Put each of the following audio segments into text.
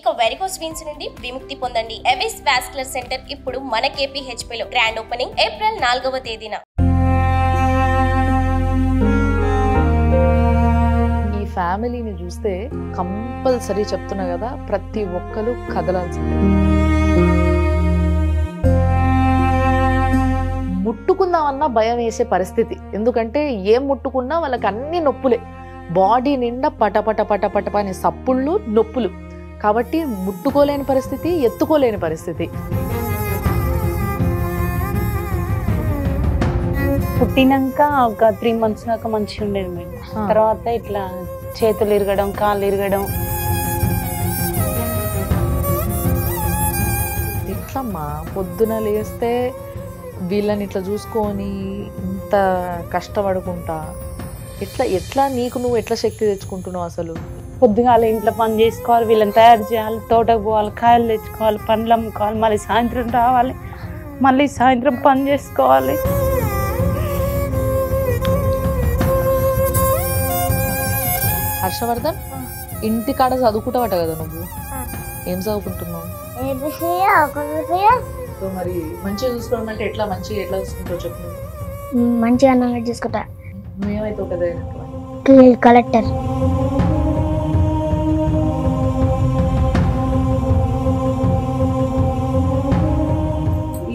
ఇక varicose veins నుండి విముక్తి పొందండి. ఎవిస్ వాస్కులర్ సెంటర్ ఇప్పుడు మన KPHP లో గ్రాండ్ ఓపెనింగ్ ఏప్రిల్ 4వ తేదీన. ఈ ఫ్యామిలీని చూస్తే కంపల్సరీ చెప్తున్నా కదా, ప్రతి ఒక్కరు కదలాల్సిందే. ముట్టుకుందామన్నా భయం వేసే పరిస్థితి. ఎందుకంటే ఏం ముట్టుకున్నా వాళ్ళకి అన్ని నొప్పులే, బాడీ నిండా పటపట పటపట అనే సప్పుళ్ళు నొప్పులు. కాబట్టి ముట్టుకోలేని పరిస్థితి, ఎత్తుకోలేని పరిస్థితి. పుట్టినాక ఒక 3 months దాకా మంచిగా ఉండేది మేడం. తర్వాత ఇట్లా చేతులు ఇరగడం, కాళ్ళు ఇరగడం. ఎట్లమ్మా పొద్దున లేస్తే వీళ్ళని ఇట్లా చూసుకొని ఇంత కష్టపడుకుంటా ఎట్లా నీకు నువ్వు ఎట్లా శక్తి తెచ్చుకుంటున్నావు? అసలు పొద్దుగాల ఇంట్లో పని చేసుకోవాలి, వీళ్ళని తయారు చేయాలి, తోటకు పోవాలి, కాయలు తెచ్చుకోవాలి, పండ్లు అమ్ముకోవాలి, మళ్ళీ సాయంత్రం రావాలి, మళ్ళీ సాయంత్రం పని చేసుకోవాలి. హర్షవర్ధన్, ఇంటికాడ చదువుకుంటావట కదా నువ్వు? ఏం చదువుకుంటున్నావు? సో మరి మంచిగా చూసుకోవడం అంటే ఎట్లా చూసుకుంటావు చెప్పు? మంచిగా నాలెడ్జ్ చూసుకుంటా. నువ్వేమైతావు కదా కలెక్టర్.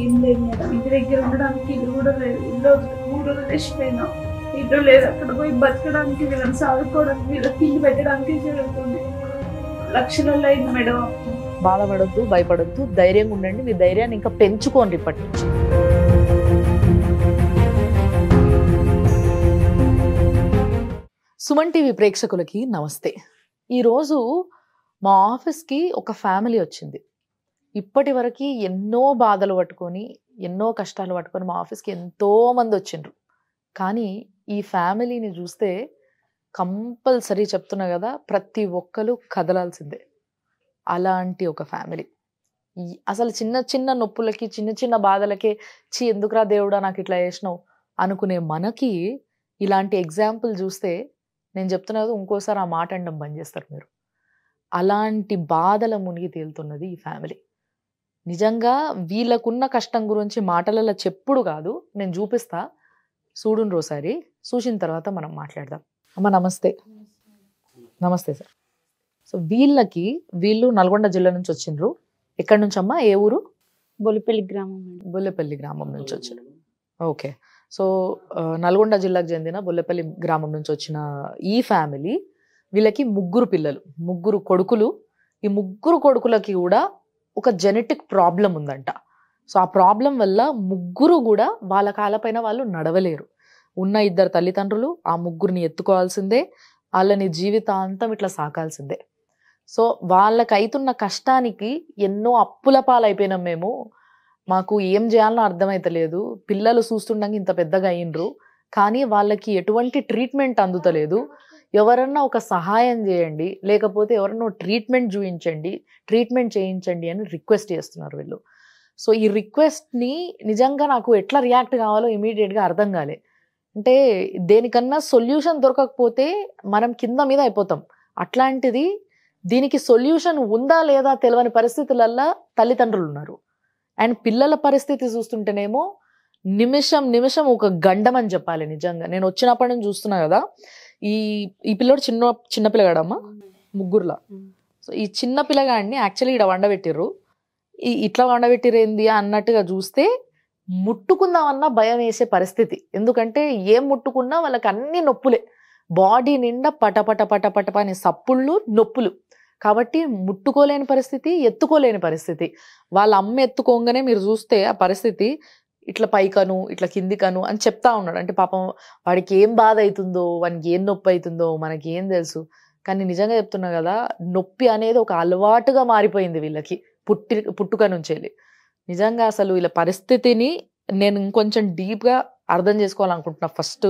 ఏం లేదు మేడం, ఇంటి దగ్గర ఉండడానికి ఇల్లు కూడా లేదు. ఇల్లు 3 రోజులు రెస్ట్పోయినా, ఇల్లు లేదు. అక్కడ పోయి బతకడానికి, వీళ్ళని సాదుకోవడానికి, వీళ్ళకి తిండి పెట్టడానికి జరుగుతుంది. లక్షలలో అయింది మేడం. బాధపడొద్దు, భయపడొద్దు, ధైర్యంగా ఉండండి. మీ ధైర్యాన్ని ఇంకా పెంచుకోండి ఇప్పటి నుంచి. సుమన్ టీవీ ప్రేక్షకులకి నమస్తే. ఈరోజు మా ఆఫీస్కి ఒక ఫ్యామిలీ వచ్చింది. ఇప్పటి వరకు ఎన్నో బాధలు పట్టుకొని, ఎన్నో కష్టాలు పట్టుకొని మా ఆఫీస్కి ఎంతో మంది వచ్చిండ్రు. కానీ ఈ ఫ్యామిలీని చూస్తే కంపల్సరీ చెప్తున్నా కదా, ప్రతి ఒక్కరు కదలాల్సిందే. అలాంటి ఒక ఫ్యామిలీ. అసలు చిన్న చిన్న నొప్పులకి, చిన్న చిన్న బాధలకే ఎందుకురా దేవుడా నాకు ఇట్లా చేసినావు అనుకునే మనకి ఇలాంటి ఎగ్జాంపుల్ చూస్తే నేను చెప్తున్నా కదా, ఇంకోసారి ఆ మాట అనడం బంద్ చేస్తారు మీరు. అలాంటి బాధల మునిగి తేలుతున్నది ఈ ఫ్యామిలీ. నిజంగా వీళ్ళకున్న కష్టం గురించి మాటలలో చెప్పుడు కాదు, నేను చూపిస్తా, చూడుండ్రు ఒకసారి. చూసిన తర్వాత మనం మాట్లాడదాం. అమ్మ నమస్తే. నమస్తే సార్. సో వీళ్ళు నల్గొండ జిల్లా నుంచి వచ్చిండ్రు. ఎక్కడి నుంచి అమ్మా? ఏ ఊరు? బొల్లిపల్లి గ్రామం. బొల్లెపల్లి గ్రామం నుంచి వచ్చారు. ఓకే. సో నల్గొండ జిల్లాకు చెందిన బొల్లెపల్లి గ్రామం నుంచి వచ్చిన ఈ ఫ్యామిలీ, వీళ్ళకి 3 పిల్లలు, 3 కొడుకులు. ఈ 3 కొడుకులకి కూడా ఒక జెనెటిక్ ప్రాబ్లం ఉందంట. సో ఆ ప్రాబ్లం వల్ల 3 కూడా వాళ్ళ కాళ్ళపైన వాళ్ళు నడవలేరు. ఉన్న 2 తల్లిదండ్రులు ఆ 3ని ఎత్తుకోవాల్సిందే, వాళ్ళని జీవితాంతం ఇట్లా సాకాల్సిందే. సో వాళ్ళకైతున్న కష్టానికి ఎన్నో అప్పుల పాలైపోయినాం మేము. మాకు ఏం చేయాలనో అర్థమైతలేదు. పిల్లలు చూస్తుండగా ఇంత పెద్దగా అయ్యిండ్రు, కానీ వాళ్ళకి ఎటువంటి ట్రీట్మెంట్ అందుతలేదు. ఎవరన్నా ఒక సహాయం చేయండి, లేకపోతే ఎవరన్నా ట్రీట్మెంట్ చూపించండి, ట్రీట్మెంట్ చేయించండి అని రిక్వెస్ట్ చేస్తున్నారు వీళ్ళు. సో ఈ రిక్వెస్ట్ని నిజంగా నాకు ఎట్లా రియాక్ట్ కావాలో ఇమీడియట్గా అర్థం కాలే. అంటే దేనికన్నా సొల్యూషన్ దొరకకపోతే మనం కింద మీద అయిపోతాం. అట్లాంటిది దీనికి సొల్యూషన్ ఉందా లేదా తెలియని పరిస్థితులల్లో తల్లిదండ్రులు ఉన్నారు. అండ్ పిల్లల పరిస్థితి చూస్తుంటేనేమో నిమిషం ఒక గండం అని చెప్పాలి. నిజంగా నేను వచ్చినప్పటి నుంచి చూస్తున్నా కదా, ఈ పిల్లడు చిన్న పిల్లగాడమ్మా, 3లో. సో ఈ చిన్న పిల్లగాడిని యాక్చువల్లీ ఇక్కడ వండబెట్టిర్రు. ఇట్లా వండబెట్టిరేంది అన్నట్టుగా చూస్తే ముట్టుకుందామన్నా భయం వేసే పరిస్థితి. ఎందుకంటే ఏం ముట్టుకున్నా వాళ్ళకి అన్ని నొప్పులే, బాడీ నిండా పటపట పటపట అనే సప్పుళ్ళు నొప్పులు. కాబట్టి ముట్టుకోలేని పరిస్థితి, ఎత్తుకోలేని పరిస్థితి. వాళ్ళ అమ్మ ఎత్తుకోగానే మీరు చూస్తే ఆ పరిస్థితి ఇట్లా పైకను ఇట్లా కిందికను అని చెప్తా ఉన్నాడు. అంటే పాపం వాడికి ఏం బాధ అవుతుందో, వానికి ఏం నొప్పి అవుతుందో మనకి ఏం తెలుసు. కానీ నిజంగా చెప్తున్నా కదా, నొప్పి అనేది ఒక అలవాటుగా మారిపోయింది వీళ్ళకి పుట్టుక నుంచి వెళ్ళి. నిజంగా అసలు వీళ్ళ పరిస్థితిని నేను ఇంకొంచెం డీప్గా అర్థం చేసుకోవాలనుకుంటున్నా ఫస్ట్.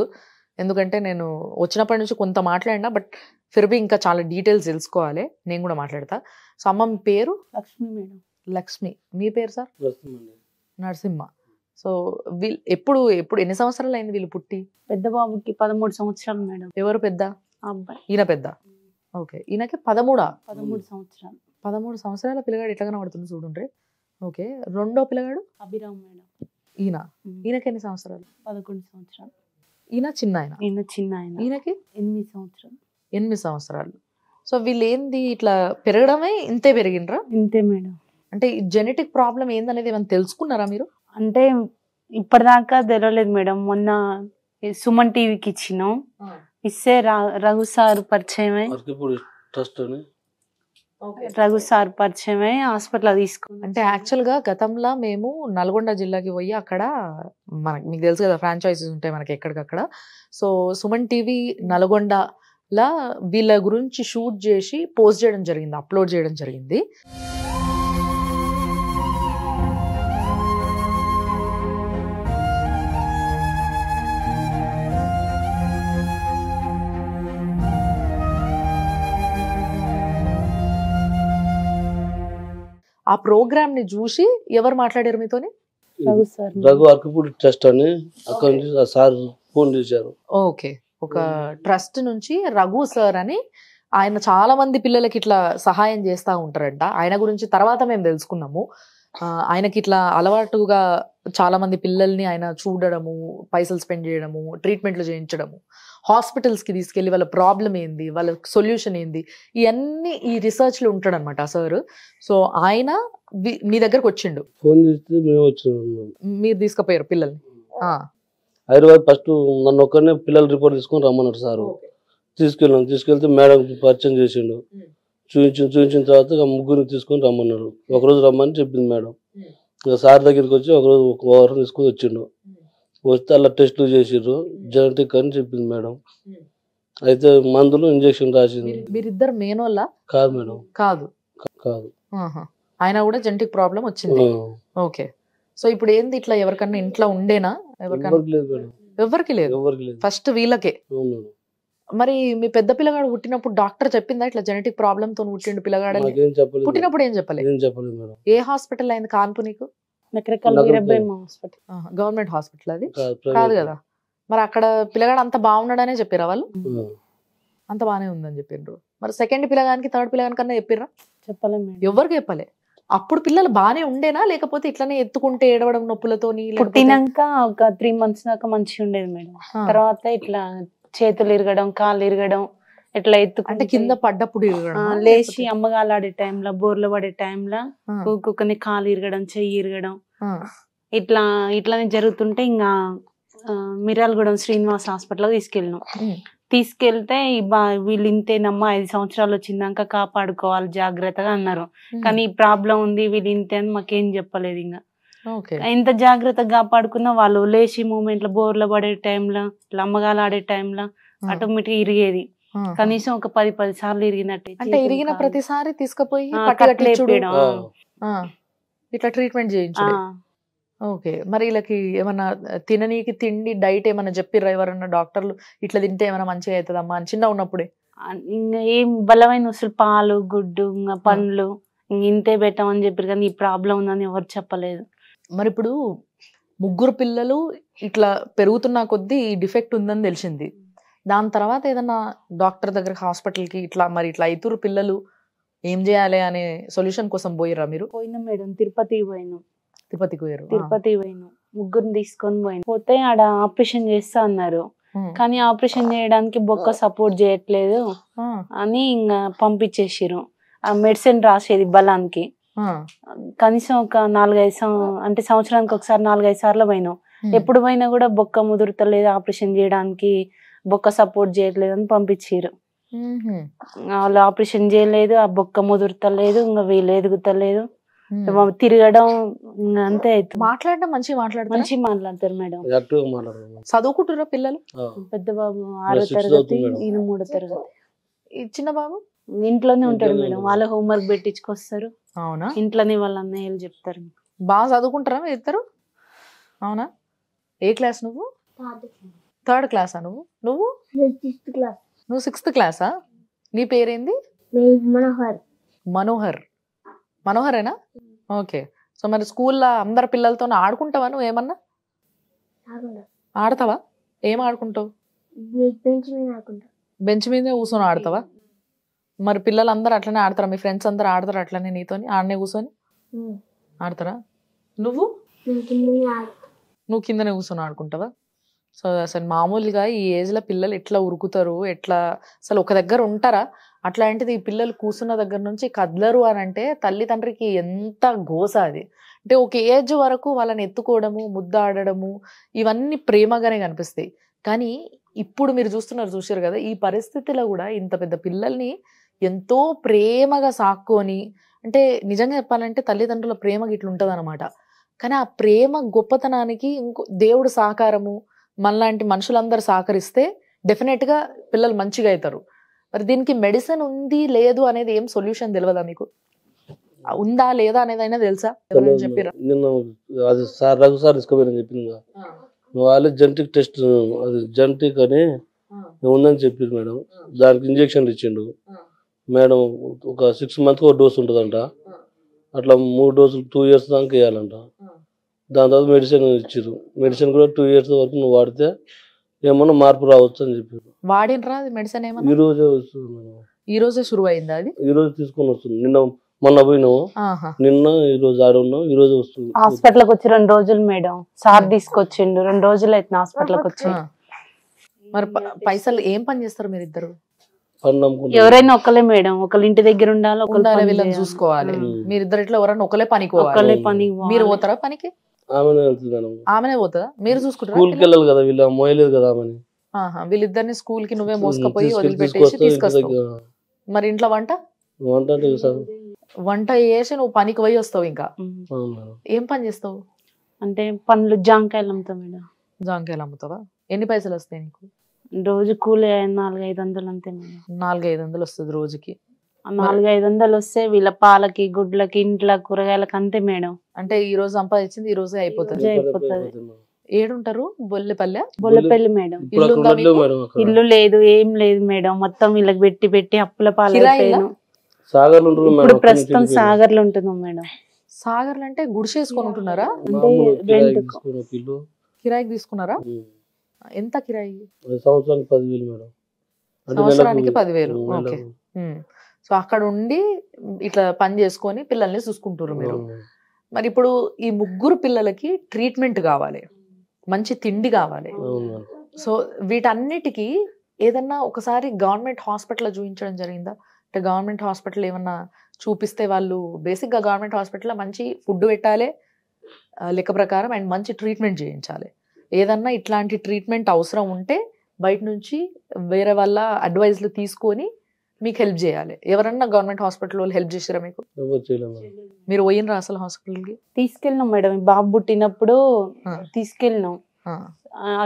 ఎందుకంటే నేను వచ్చినప్పటి నుంచి కొంత మాట్లాడినా, బట్ ఫిర్బీ ఇంకా చాలా డీటెయిల్స్ తెలుసుకోవాలి, నేను కూడా మాట్లాడతా. సో అమ్మ మీ పేరు? లక్ష్మి మేడం. లక్ష్మి. మీ పేరు సార్? నరసింహ. సో వీళ్ళు ఎప్పుడు ఎన్ని సంవత్సరాలు అయింది వీళ్ళు పుట్టి? పెద్ద బాబుకి 13 సంవత్సరాలు మేడం. ఎవరు పెద్ద? అబ్బాయి. ఈయన పెద్ద. ఓకే. ఈయనకి 13 సంవత్సరాలు. 13 సంవత్సరాల పిల్లగాడు ఎట్లా కనబడుతుంది చూడండి. ఓకే, రెండో పిల్లగాడు అభిరామ్ మేడం. ఈయన. ఈయనకి ఎన్ని సంవత్సరాలు? 11 సంవత్సరాలు. ఈయన చిన్న ఆయన. ఈయన చిన్న ఆయన. ఈయనకి 8 సంవత్సరాలు. 8 సంవత్సరాలు. సో వీళ్ళు ఏంది ఇట్లా పెరగడమే ఇంతే పెరిగినరా? ఇంతే మేడం. అంటే జెనెటిక్ ప్రాబ్లం ఏందనేది ఏమైనా తెలుసుకున్నారా మీరు? అంటే ఇప్పటిదాకా తెలియలేదు మేడం. మొన్న సుమన్ టీవీకి ఇచ్చినాం, ఇస్తే రఘు సార్ పరిచయమై రఘు సార్ పరిచయమై హాస్పిటల్ తీసుకున్నాం. అంటే యాక్చువల్గా గతంలో మేము నల్గొండ జిల్లాకి పోయి అక్కడ మీకు తెలుసు కదా ఫ్రాంచైజీస్ ఉంటాయి మనకి ఎక్కడికక్కడ. సో సుమన్ టీవీ నల్గొండలా వీళ్ళ గురించి షూట్ చేసి పోస్ట్ చేయడం జరిగింది, అప్లోడ్ చేయడం జరిగింది. ఆ ప్రోగ్రామ్ ని చూసి ఎవరు మాట్లాడారు మీతోని? రఘు సార్. రఘు అర్కపూడి ట్రస్ట్ అని అక్కడ నుంచి సార్ ఫోన్ చేశారు. ఓకే, ఒక ట్రస్ట్ నుంచి రఘు సార్ అని ఆయన చాలా మంది పిల్లలకి ఇట్లా సహాయం చేస్తూ ఉంటారంట. ఆయన గురించి తర్వాత మేము తెలుసుకున్నాము. ఆయనకి ఇట్లా అలవాటుగా చాలా మంది పిల్లల్ని ఆయన చూడడము, పైసలు స్పెండ్ చేయడము, ట్రీట్మెంట్లు చేయించడము, హాస్పిటల్స్కి తీసుకెళ్ళి వాళ్ళ ప్రాబ్లం ఏంది, వాళ్ళ సొల్యూషన్ ఏంది, ఇవన్నీ ఈ రీసెర్చ్లో ఉంటాడు అనమాట సార్. సో ఆయన మీ దగ్గరకు వచ్చిండు. ఫోన్ చేస్తే మేము వచ్చినాం. మీరు తీసుకుపోయారు పిల్లల్ని? హైదరాబాద్ ఫస్ట్ నన్ను ఒక్కనే పిల్లల రిపోర్ట్ తీసుకొని రమ్మన్నారు సార్. తీసుకెళ్తే మేడం పరిచయం చేసిండు. చూపించిన తర్వాత ముగ్గురిని తీసుకొని రమ్మన్నారు. ఒకరోజు రమ్మని చెప్పింది మేడం. ఇక సార్ దగ్గరికి వచ్చి ఒకరోజు ఒక వారం తీసుకొని వచ్చిండు. వస్తే అలా టెస్టులు చేసిర్రు, జెనెటిక్ అని చెప్పింది మేడం. అయితే మందులు ఇంజక్షన్ రాసింది. మీరిద్దరు మేనోళ్ళ? కాదు మేడం. కాదు. ఆయన కూడా జెనెటిక్ ప్రాబ్లం వచ్చింది. ఓకే, సో ఇప్పుడు ఏంది ఇట్లా ఎవరికన్నా ఇంట్లో ఉండేనా? ఎవరికి లేదు. ఫస్ట్ వీళ్ళకే. మరి మీ పెద్ద పిల్లగాడు పుట్టినప్పుడు డాక్టర్ చెప్పిందా ఇట్లా జెనెటిక్ ప్రాబ్లమ్ తో పుట్టిండు పిల్లగాడు? పుట్టినప్పుడు ఏం చెప్పలేదు. ఏ హాస్పిటల్ అయింది కాన్పు నీకు? గవర్నమెంట్ హాస్పిటల్ అది కాదు కదా. మరి అక్కడ పిల్లగాడు అంత బాగున్నాడనే చెప్పారా వాళ్ళు? అంత బాగానే ఉందని చెప్పిండ్రు. మరి సెకండ్ పిల్లగానికి థర్డ్ పిల్లగాని కన్నా చెప్పిర్రా? చెప్పలే. ఎవరికి చెప్పలే. అప్పుడు పిల్లలు బానే ఉండేనా లేకపోతే ఇట్లానే ఎత్తుకుంటే ఏడవడం నొప్పులతోని? పుట్టినాక ఒక 3 months దాకా మంచిగా ఉండేది మేడం. తర్వాత ఇట్లా చేతులు ఇరగడం, కాళ్ళు ఇరగడం, ఇట్లా ఎత్తుకుంటే కింద పడ్డప్పుడు లేచి అమ్మగాలాడే టైంలో, బోర్లు పడే టైంలో ఒక్కొక్కని కాలు ఇరగడం, చెయ్యి ఇరగడం, ఇట్లానే జరుగుతుంటే ఇంకా మిర్యాలగూడెం శ్రీనివాస్ హాస్పిటల్ తీసుకెళ్ళినాం. తీసుకెళ్తే వీళ్ళు ఇంతేనమ్మా, 5 సంవత్సరాలు వచ్చిందాక కాపాడుకోవాలి జాగ్రత్తగా అన్నారు. కానీ ఈ ప్రాబ్లం ఉంది, వీళ్ళు ఇంతే అని మాకేం చెప్పలేదు. ఇంకా ఎంత జాగ్రత్తగా కాపాడుకున్నా వాళ్ళు లేచి మూమెంట్ లో, బోర్లో పడే టైంలో, అమ్మగాలు ఆడే టైంలో ఆటోమేటిక్ ఇరిగేది. కనీసం ఒక 10 సార్లు ఇరిగినట్టు. అంటే ఇరిగిన ప్రతిసారి తీసుకుపోయి ఇట్లా ట్రీట్మెంట్ చేయించు. ఓకే, మరి వీళ్ళకి ఏమన్నా తిననీకి తిండి డైట్ ఏమన్నా చెప్పిర్రా ఎవరన్నా డాక్టర్లు? ఇట్లా తింటే ఏమైనా మంచిగా అవుతుందమ్మా అని చిన్న ఉన్నప్పుడే? ఇంకా ఏం బలమైన వస్తువులు, పాలు, గుడ్డు, ఇంకా పండ్లు ఇంతే పెట్టామని చెప్పారు, కానీ ఈ ప్రాబ్లం ఉందని ఎవరు చెప్పలేదు. మరి ఇప్పుడు 3 పిల్లలు ఇట్లా పెరుగుతున్న కొద్దీ ఈ డిఫెక్ట్ ఉందని తెలిసింది. దాని తర్వాత ఏదన్నా డాక్టర్ దగ్గర, హాస్పిటల్కి ఇట్లా మరి ఇట్లా ఐదుగురు పిల్లలు ఏం చేయాలి అనే సొల్యూషన్ కోసం పోయిరా మీరు? పోయినాం మేడం, తిరుపతికి పోయినాం. తిరుపతికి పోయారు? తిరుపతి పోయినాం, ముగ్గురిని తీసుకొని పోయినాం. పోతే ఆడ ఆపరేషన్ చేస్తా అన్నారు, కానీ ఆపరేషన్ చేయడానికి బొక్క సపోర్ట్ చేయట్లేదు అని ఇంకా పంపించేసిరు. ఆ మెడిసిన్ రాసేది బలానికి. కనీసం ఒక 4-5 అంటే సంవత్సరానికి ఒకసారి 4-5 సార్లు పోయినాం. ఎప్పుడు పోయినా కూడా బొక్క ముదురుతలేదు, ఆపరేషన్ చేయడానికి బొక్క సపోర్ట్ చేయట్లేదు అని పంపించారు. వాళ్ళు ఆపరేషన్ చేయలేదు, ఆ బొక్క ముదురుతలేదు, ఇంకా వీళ్ళు ఎదుగుతలేదు, తిరగడం అంతే. మాట్లాడడం మంచిగా మాట్లాడతారు మేడం. చదువుకుంటురా పిల్లలు? పెద్ద బాబు 6వ తరగతి, ఈయన 3వ తరగతి. చిన్న బాబు ఇంట్లోనే ఉంటాడు మేడం. వాళ్ళ హోంవర్క్ పెట్టించుకొస్తారు. అవునా? ఇంట్లోనే వాళ్ళ అన్నయ్యలు చెప్తారు. బాగా చదువుకుంటారా మీ ఇద్దరు? అవునా? ఏ క్లాస్ నువ్వు? 3rd క్లాసా నువ్వు? నువ్వు 6th క్లాసా? నీ పేరేంది? మనోహర్. మనోహరేనా? ఓకే. సో మరి స్కూల్లో అందరు పిల్లలతో ఆడుకుంటావా నువ్వు? ఏమన్నా ఆడతావా? ఏం ఆడుకుంటావు? బెంచ్ మీద కూర్చొని ఆడతావా? మరి పిల్లలందరూ అట్లనే ఆడతారా? మీ ఫ్రెండ్స్ అందరూ ఆడతారా అట్లనే నీతోని ఆడనే కూర్చొని ఆడతారా? నువ్వు కిందనే కూర్చొని ఆడుకుంటావా? సో అసలు మామూలుగా ఈ ఏజ్ లో పిల్లలు ఎట్లా ఉరుకుతారు, ఎట్లా అసలు ఒక దగ్గర ఉంటారా? అట్లాంటిది ఈ పిల్లలు కూర్చున్న దగ్గర నుంచి కదలరు అని అంటే తల్లిదండ్రికి ఎంత గోస అది. అంటే ఒక ఏజ్ వరకు వాళ్ళని ఎత్తుకోవడము, ముద్దాడము ఇవన్నీ ప్రేమగానే కనిపిస్తాయి. కానీ ఇప్పుడు మీరు చూసారు కదా, ఈ పరిస్థితిలో కూడా ఇంత పెద్ద పిల్లల్ని ఎంతో ప్రేమగా సాక్కొని, అంటే నిజంగా చెప్పాలంటే తల్లిదండ్రుల ప్రేమ ఇట్లా ఉంటుంది అనమాట. కానీ ఆ ప్రేమ గొప్పతనానికి ఇంకో దేవుడు సహకారము, మనలాంటి మనుషులందరూ సహకరిస్తే డెఫినెట్ గా పిల్లలు మంచిగా అవుతారు. మరి దీనికి మెడిసిన్ ఉంది లేదు అనేది ఏం సొల్యూషన్ తెలియదా మీకు? ఉందా లేదా అనేది అయినా తెలుసా? ఎవరైనా చెప్పారా? నిన్న అది సార్ రఘు సార్ తీసుకోపోయిన చెప్పింది కదా, వాళ్ళు జెనెటిక్ టెస్ట్, అది జెనెటిక్ అని ఉందని చెప్పింది మేడం. దానికి ఇంజక్షన్లు ఇచ్చిండు మేడం. ఒక 6 months ఒక డోస్ ఉంటుందంట. అట్లా 3 డోసులు 2 years దాకా వేయాలంట. దాని తర్వాత మెడిసిన్ ఇచ్చారు. మెడిసిన్ కూడా 2 years వరకు నువ్వు వాడితే ఏమన్నా మార్పు రావచ్చు అని చెప్పారు. వాడినరా అది మెడిసిన్? ఏమన్నా ఈ రోజే శురు అయిందా అది? ఈ రోజు తీసుకొని వస్తుంది. నిన్న మొన్న పోయినాము, నిన్న ఈ రోజు ఆడ ఉన్నాం, ఈ రోజు వస్తుంది. హాస్పిటల్కి వచ్చి 2 రోజులు మేడం. సార్ తీసుకొచ్చిండు, 2 రోజులు అయితే హాస్పిటల్కి వచ్చి. మరి పైసలు ఏం పని చేస్తారు మీరు ఇద్దరు? ఎవరైనా ఒకలే మేడం, ఒకళ్ళ ఇంటి దగ్గర ఉండాలి, ఒకళ్ళు వీళ్ళని చూసుకోవాలి. మీరిద్దరు ఇట్లా ఎవరైనా ఒకలే పనికోవాలి. మీరు పోతారా పనికి? ఆమెనే వెళ్తుంది మేడం. ఆమెనే పోతుందా? మీరు చూసుకుంటారా? స్కూల్కి వెళ్ళాలి కదా, వీళ్ళు మోయలేదు కదా ఆమెని. వీళ్ళిద్దరిని స్కూల్ కి నువ్వే మోసుకపోయి వదిలిపెట్టేసి తీసుకొస్తావు. మరి ఇంట్లో వంట చేసి నువ్వు పనికి పోయి వస్తావు. ఇంకా ఏం పని చేస్తావు? అంటే పండ్లు, జాంకాయలు అమ్ముతావు మేడం. జాంకాయలు అమ్ముతావా? ఎన్ని పైసలు వస్తాయి నీకు? రోజు కూలి 400-500 అంతే మేడం. 400-500 వస్తుంది రోజుకి. 400-500 వస్తే వీళ్ళ పాలకి, గుడ్లకి, ఇంట్లో కూరగాయలకి అంతే మేడం. అంటే ఈ రోజు సంపాదించింది ఈ రోజే అయిపోతుంది. ఏడుంటారు? బొల్లెపల్లి మేడం. ఇల్లు లేదు, ఏం లేదు మేడం. మొత్తం వీళ్ళకి పెట్టి అప్పుల పాలైపోయాను. ఇప్పుడు ప్రస్తుతం సాగర్ లో ఉంటున్నాం మేడం. సాగర్ అంటే గుడిసేసుకొని ఉంటున్నారా? కిరాయికి తీసుకున్నారా? ఎంత కిరాయి? సంవత్సరానికి 10,000 మేడం. సంవత్సరానికి 10,000. ఓకే. సో అక్కడ ఉండి ఇట్లా పని చేసుకొని పిల్లల్ని చూసుకుంటారు మీరు. మరి ఇప్పుడు ఈ 3 పిల్లలకి ట్రీట్మెంట్ కావాలి, మంచి తిండి కావాలి. సో వీటన్నిటికీ ఏదన్నా ఒకసారి గవర్నమెంట్ హాస్పిటల్ చూపించడం జరిగిందా? అంటే గవర్నమెంట్ హాస్పిటల్ ఏమన్నా చూపిస్తే వాళ్ళు బేసిక్గా గవర్నమెంట్ హాస్పిటల్లో మంచి ఫుడ్ పెట్టాలి లెక్క ప్రకారం, అండ్ మంచి ట్రీట్మెంట్ చేయించాలి. ఏదన్నా ఇట్లాంటి ట్రీట్మెంట్ అవసరం ఉంటే బయట నుంచి వేరే వాళ్ళ అడ్వైజ్లు తీసుకొని మీకు హెల్ప్ చేయాలి. ఎవరన్నా గవర్నమెంట్ హాస్పిటల్ వాళ్ళు హెల్ప్ చేసారా మీకు? మీరు పోయినరా అసలు హాస్పిటల్కి? తీసుకెళ్ళినాం మేడం. బాబు పుట్టినప్పుడు తీసుకెళ్ళినాం.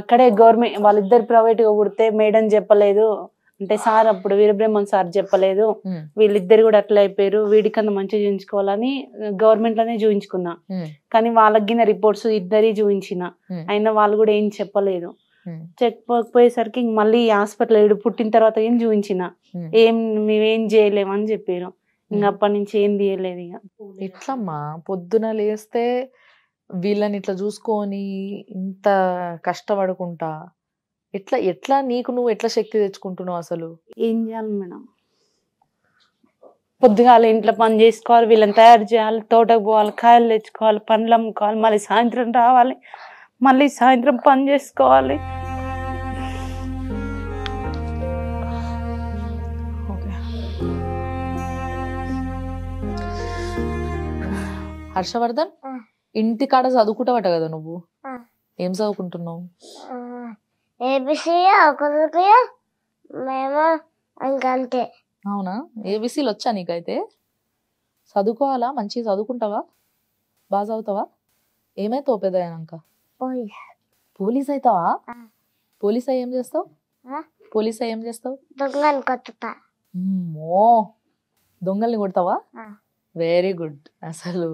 అక్కడే గవర్నమెంట్, వాళ్ళిద్దరు ప్రైవేట్ గా పుడితే మేడం చెప్పలేదు అంటే, సార్ అప్పుడు వీరబ్రహ్మణ్ సార్ చెప్పలేదు, వీళ్ళిద్దరు కూడా అట్లా అయిపోయారు, వీడికన్నా మంచిగా చూపించుకోవాలని గవర్నమెంట్ లోనే చూపించుకున్నా. కానీ వాళ్ళకి రిపోర్ట్స్ ఇద్దరి చూపించిన, అయినా వాళ్ళు కూడా ఏం చెప్పలేదు. చెప్పకపోయేసరికి మళ్ళీ హాస్పిటల్ ఏడు పుట్టిన తర్వాత ఏం చూపించిన, ఏం మేమేం చేయలేమని చెప్పారు. ఇంకా అప్పటి నుంచి ఏం తీయలేదు. ఇక ఎట్లమ్మా పొద్దున లేస్తే వీళ్ళని ఇట్లా చూసుకొని ఇంత కష్టపడుకుంటా ఎట్లా నీకు నువ్వు ఎట్లా శక్తి తెచ్చుకుంటున్నావు? అసలు ఏం చేయాలి మేడం? పొద్దుగాల ఇంట్లో పని చేసుకోవాలి, వీళ్ళని తయారు చేయాలి, తోటకు పోవాలి, కాయలు తెచ్చుకోవాలి, పండ్లు అమ్ముకోవాలి, మళ్ళీ సాయంత్రం రావాలి, మళ్ళీ సాయంత్రం పని చేసుకోవాలి. హర్షవర్ధన్, ఇంటికాడ చదువుకుంటావట కదా నువ్వు? ఏం చదువుకుంటున్నావు? అవునా? ఏబిసిలు వచ్చా నీకైతే? చదువుకోవాలా? మంచిగా చదువుకుంటావా? బాగా చదువుతావా? ఏమైతావు పెద్ద అయినాక? పోలీస్ అవుతావా? పోలీస్ అయ్యి ఏం చేస్తావు? పోలీస్ అయ్యి ఏం చేస్తావు? దొంగల్ని కొడతావా? Very good. అసలు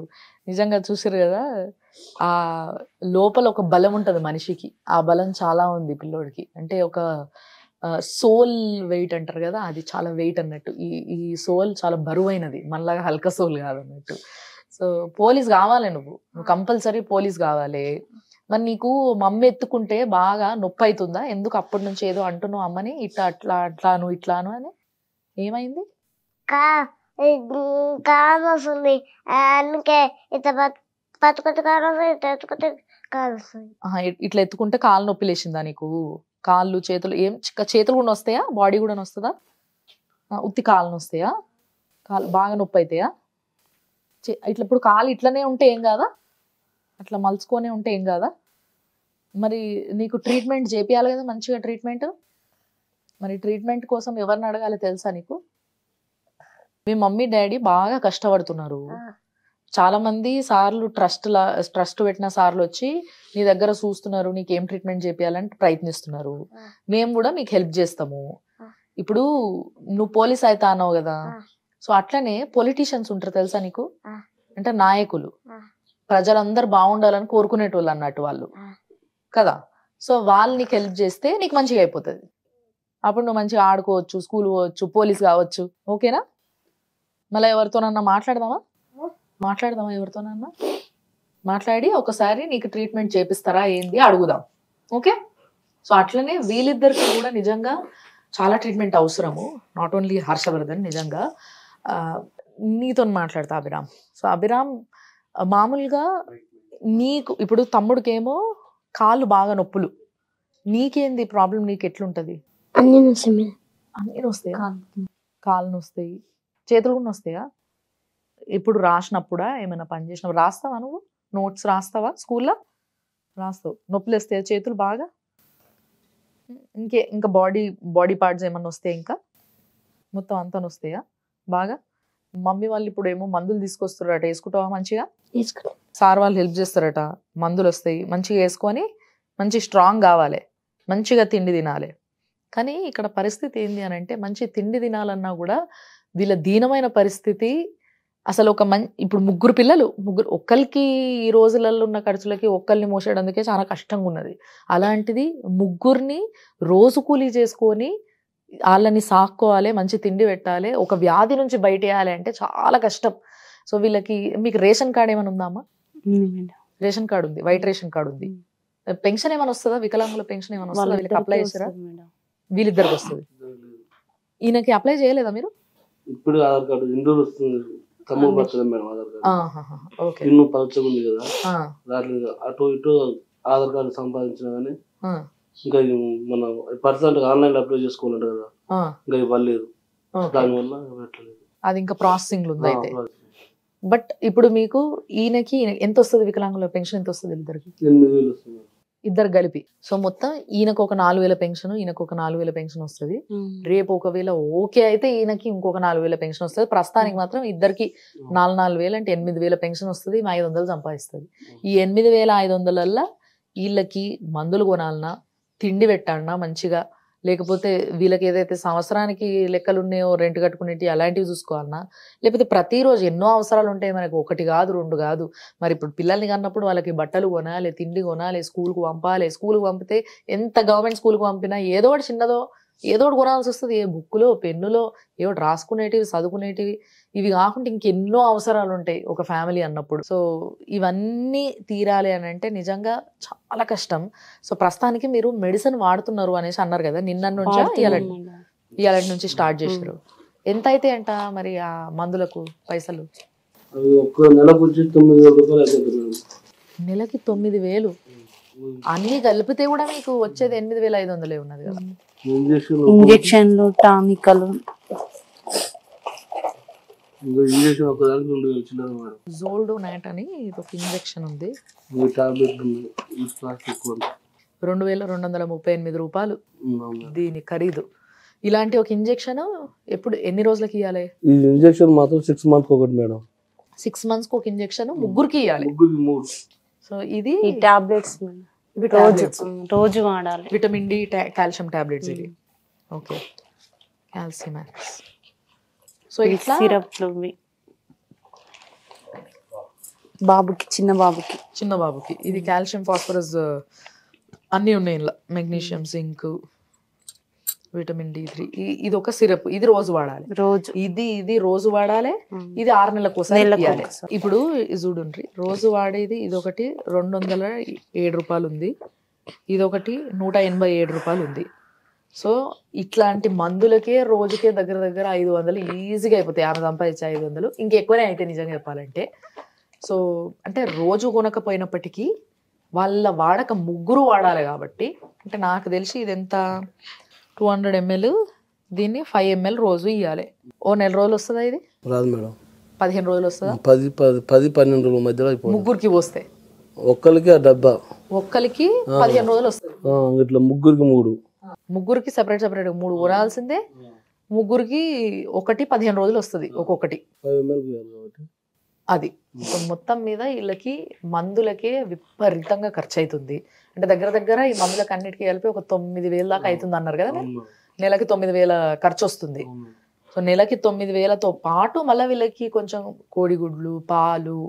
నిజంగా చూసారు కదా, ఆ లోపల ఒక బలం ఉంటది మనిషికి, ఆ బలం చాలా ఉంది పిల్లోడికి. అంటే ఒక సోల్ వెయిట్ అంటారు కదా, అది చాలా వెయిట్ అన్నట్టు. ఈ సోల్ చాలా బరువైనది, మనలాగా హల్క సోల్ కాదు అన్నట్టు. సో పోలీస్ కావాలి, నువ్వు కంపల్సరీ పోలీస్ కావాలి. మరి నీకు మమ్మీ ఎత్తుకుంటే బాగా నొప్పి అవుతుందా? ఎందుకు అప్పటి నుంచి ఏదో అంటున్నావు అమ్మని, ఇట్లా అట్లాను ఇట్లాను అని? ఏమైంది? కాలు వస్తుంది, అందుకే ఇట్లా పట్టుకొచ్చి కాలు వస్తుంది, ఇట్లా ఎత్తుకొచ్చి కాలు వస్తుంది. ఇట్లా ఎత్తుకుంటే కాలు నొప్పి లేచిందా నీకు? కాళ్ళు చేతులు ఏం చేతులు కూడా వస్తాయా? బాడీ కూడా వస్తుందా? ఉత్తి కాళ్ళు వస్తాయా? కాలు బాగా నొప్పి అవుతాయా? ఇట్లా ఇప్పుడు కాలు ఇట్లనే ఉంటే ఏం కాదా? అట్లా మలుచుకొనే ఉంటే ఏం కాదా? మరి నీకు ట్రీట్మెంట్ చేపియాలి కదా, మంచిగా ట్రీట్మెంట్. మరి ట్రీట్మెంట్ కోసం ఎవరిని అడగాలి తెలుసా నీకు? మీ మమ్మీ డాడీ బాగా కష్టపడుతున్నారు. చాలా మంది సార్లు ట్రస్ట్ పెట్టిన సార్లు వచ్చి నీ దగ్గర చూస్తున్నారు, నీకు ఏం ట్రీట్మెంట్ చేపియాలని ప్రయత్నిస్తున్నారు. మేము కూడా మీకు హెల్ప్ చేస్తాము. ఇప్పుడు నువ్వు పోలీస్ అవుతా అన్నావు కదా, సో అట్లనే పొలిటీషియన్స్ ఉంటారు తెలుసా నీకు? అంటే నాయకులు, ప్రజలందరూ బాగుండాలని కోరుకునేటోళ్ళు అన్నట్టు వాళ్ళు కదా. సో వాళ్ళు నీకు హెల్ప్ చేస్తే నీకు మంచిగా అయిపోతుంది. అప్పుడు నువ్వు మంచిగా ఆడుకోవచ్చు, స్కూల్ పోవచ్చు, పోలీస్ కావచ్చు. ఓకేనా? మళ్ళీ ఎవరితోనన్నా మాట్లాడదామా ఎవరితోనన్నా మాట్లాడి ఒకసారి నీకు ట్రీట్మెంట్ చేపిస్తారా ఏంది అడుగుదాం. ఓకే? సో అట్లనే వీళ్ళిద్దరికి కూడా నిజంగా చాలా ట్రీట్మెంట్ అవసరము. Not only Harshavardhan. నిజంగా నీతో మాట్లాడతా అభిరామ్. సో అభిరామ్, మామూలుగా నీకు ఇప్పుడు తమ్ముడికేమో కాళ్ళు బాగా నొప్పులు, నీకేంది ప్రాబ్లం? నీకు ఎట్లుంటది? అన్ని వస్తాయి, అన్నీ వస్తాయా? కాళ్ళు వస్తాయి, చేతులు కూడా వస్తాయా? ఇప్పుడు రాసినప్పుడా ఏమైనా పని చేసినప్పుడు రాస్తావా? నువ్వు నోట్స్ రాస్తావా? స్కూల్లో రాస్తావు. నొప్పులు వస్తాయా చేతులు బాగా? ఇంకా బాడీ పార్ట్స్ ఏమన్నా వస్తాయి? ఇంకా మొత్తం అంతా వస్తాయా బాగా? మమ్మీ వాళ్ళు ఇప్పుడు ఏమో మందులు తీసుకొస్తారట, వేసుకుంటావా మంచిగా? సార్ వాళ్ళు హెల్ప్ చేస్తారట, మందులు వస్తాయి, మంచిగా వేసుకొని మంచి స్ట్రాంగ్ కావాలి, మంచిగా తిండి తినాలి. కానీ ఇక్కడ పరిస్థితి ఏంది అని అంటే, మంచి తిండి తినాలన్నా కూడా వీళ్ళ దీనమైన పరిస్థితి. అసలు ఇప్పుడు ముగ్గురు పిల్లలు, ఒక్కరికి ఈ రోజులలో ఉన్న ఖర్చులకి ఒక్కరిని మోసేయడానికే చాలా కష్టంగా ఉన్నది. అలాంటిది ముగ్గురిని రోజు కూలీ చేసుకొని వాళ్ళని సాక్కోవాలి, మంచి తిండి పెట్టాలి, ఒక వ్యాధి నుంచి బయటేయాలి అంటే చాలా కష్టం. సో వీళ్ళకి, మీకు రేషన్ కార్డ్ ఏమైనా ఉందా అమ్మా? రేషన్ కార్డు ఉంది, వైట్ రేషన్ కార్డు ఉంది. పెన్షన్ ఏమైనా వస్తుందా? వికలాంగుల పెన్షన్ ఏమైనా వస్తుందా? వీళ్ళకి అప్లై చేస్తారా? వీళ్ళిద్దరికి వస్తుంది. ఈయనకి అప్లై చేయలేదా మీరు? ఇప్పుడు ఆధార్ కార్డు ఇండోర్ వస్తుంది, తమ్ముడు పడుతుంది మేడం. ఆధార్ కార్డు ఇల్లు పలుచగుంది కదా, రావట్లేదు. అటు ఇటు ఆధార్ కార్డు సంపాదించినా కానీ ఇంకా మన పర్సెంట్ ఆన్లైన్ లో అప్లై చేసుకోవాలంట కదా, ఇంకా ఇవ్వలేదు. దానివల్ల పెట్టలేదు. అది ఇంకా ప్రాసెసింగ్ లో ఉంది అయితే. బట్ ఇప్పుడు మీకు ఈయనకి ఎంత వస్తుంది? వికలాంగుల పెన్షన్ ఎంత వస్తుంది? ఇద్దరికి 8,000 వస్తుంది, ఇద్దరు కలిపి. సో మొత్తం ఈయనకు ఒక 4,000 పెన్షన్, ఈయనకు ఒక 4,000 పెన్షన్ వస్తుంది. రేపు ఒకవేళ ఓకే అయితే ఈయనకి ఇంకొక 4,000 పెన్షన్ వస్తుంది. ప్రస్తుతానికి మాత్రం ఇద్దరికి 4,000 అంటే 8,000 పెన్షన్ వస్తుంది. 500 సంపాదిస్తుంది. ఈ 8,500 వీళ్ళకి మందులు కొనాలన్నా, తిండి పెట్టాలన్నా మంచిగా, లేకపోతే వీళ్ళకి ఏదైతే సంవత్సరానికి లెక్కలు ఉన్నాయో రెంట్ కట్టుకునేటి అలాంటివి చూసుకోవాలన్నా, లేకపోతే ప్రతిరోజు ఎన్నో అవసరాలు ఉంటాయి మనకు, 1 కాదు 2 కాదు. మరి ఇప్పుడు పిల్లల్ని కన్నప్పుడు వాళ్ళకి బట్టలు కొనాలి, తిండి కొనాలి, స్కూల్కి పంపాలి. స్కూల్కి పంపితే ఎంత గవర్నమెంట్ స్కూల్కి పంపినా ఏదో ఒకటి చిన్నదో ఏదో ఒకటి కొనాల్సి వస్తుంది. ఏ బుక్కులో, పెన్నులో, ఏదో రాసుకునేటివి, చదువుకునేటివి. ఇవి కాకుండా ఇంకెన్నో అవసరాలు ఉంటాయి ఒక ఫ్యామిలీ అన్నప్పుడు. సో ఇవన్నీ తీరాలి అని అంటే నిజంగా చాలా కష్టం. సో ప్రస్తుతానికి మీరు మెడిసిన్ వాడుతున్నారు అనేసి అన్నారు కదా, నిన్న నుంచి ఇవాళ నుంచి స్టార్ట్ చేశారు. ఎంత అయితే అంట మరి ఆ మందులకు పైసలు? నెలకి 9,000. అన్ని కలిపితే కూడా మీకు వచ్చేది 8,500 ఉన్నది కదా. ఇంజక్షన్లు, టానికలు, జోల్డో నైట్ అని ఒక ఇంజక్షన్ ఉంది, 2,238 రూపాయలు దీని ఖరీదు. ఇలాంటి ఒక ఇంజక్షన్ ఎన్ని రోజులకి ఇవ్వాలి? ఈ ఇంజక్షన్ మాత్రం 6 months ఒకటి మేడం. 6 months ఒక ఇంజక్షన్ ముగ్గురికి ఇవ్వాలి. సో ఇది టాబ్లెట్స్ రోజు వాడాలి. విటమిన్ డి, కాల్షియం టాబ్లెట్స్ ఇవి. ఓకే, కాల్సిమాక్స్. సో ఇట్లా సిరప్లు బాబుకి, చిన్న బాబుకి ఇది కాల్షియం, ఫాస్ఫరస్ అన్నీ ఉన్నాయి ఇందులో. Magnesium, zinc, vitamin D3. ఇది ఒక సిరప్, ఇది రోజు వాడాలి. ఇది రోజు వాడాలి. ఇది 6 నెలలకు ఒకసారి. ఇప్పుడు చూడండి, రోజు వాడేది ఇదొకటి 207 రూపాయలు ఉంది, ఇదొకటి 187 రూపాయలు ఉంది. సో ఇట్లాంటి మందులకే రోజుకే దగ్గర దగ్గర 500 ఈజీగా అయిపోతాయి. ఆమె సంపాదించే 500 ఇంకెక్కువనే అయితే నిజంగా చెప్పాలంటే. సో అంటే రోజు కొనకపోయినప్పటికీ వాళ్ళ వాడక ముగ్గురు వాడాలి కాబట్టి, అంటే నాకు తెలిసి ఇది ఎంత 200 ml, దీన్ని 5 ml రోజు ఇవ్వాలి. ఓ నెల రోజులు వస్తుందా ఇది? రాదు మేడం. 15 రోజులు వస్తుందా? 10-12 రోజుల మధ్యలో అయిపోతుంది. ముగ్గురికి పోస్తే ఒక్కరికి ఆ డబ్బా, ఒక్కరికి 15 రోజులు వస్తుంది. ఇట్లా ముగ్గురికి 3, ముగ్గురికి సెపరేట్ 3 ఊరాల్సిందే. ముగ్గురికి ఒకటి 15 రోజులు వస్తుంది ఒక్కొక్కటి. 5 ml కాబట్టి అది మొత్తం మీద వీళ్ళకి మందులకే విపరీతంగా ఖర్చు అవుతుంది. అంటే దగ్గర దగ్గర ఈ మందులకు అన్నిటికీ కలిపి ఒక 9,000 దాకా అవుతుంది అన్నారు కదా. నెలకి 9,000 ఖర్చు వస్తుంది. సో నెలకి 9,000తో పాటు మళ్ళీ వీళ్ళకి కొంచెం కోడిగుడ్లు, పాలు,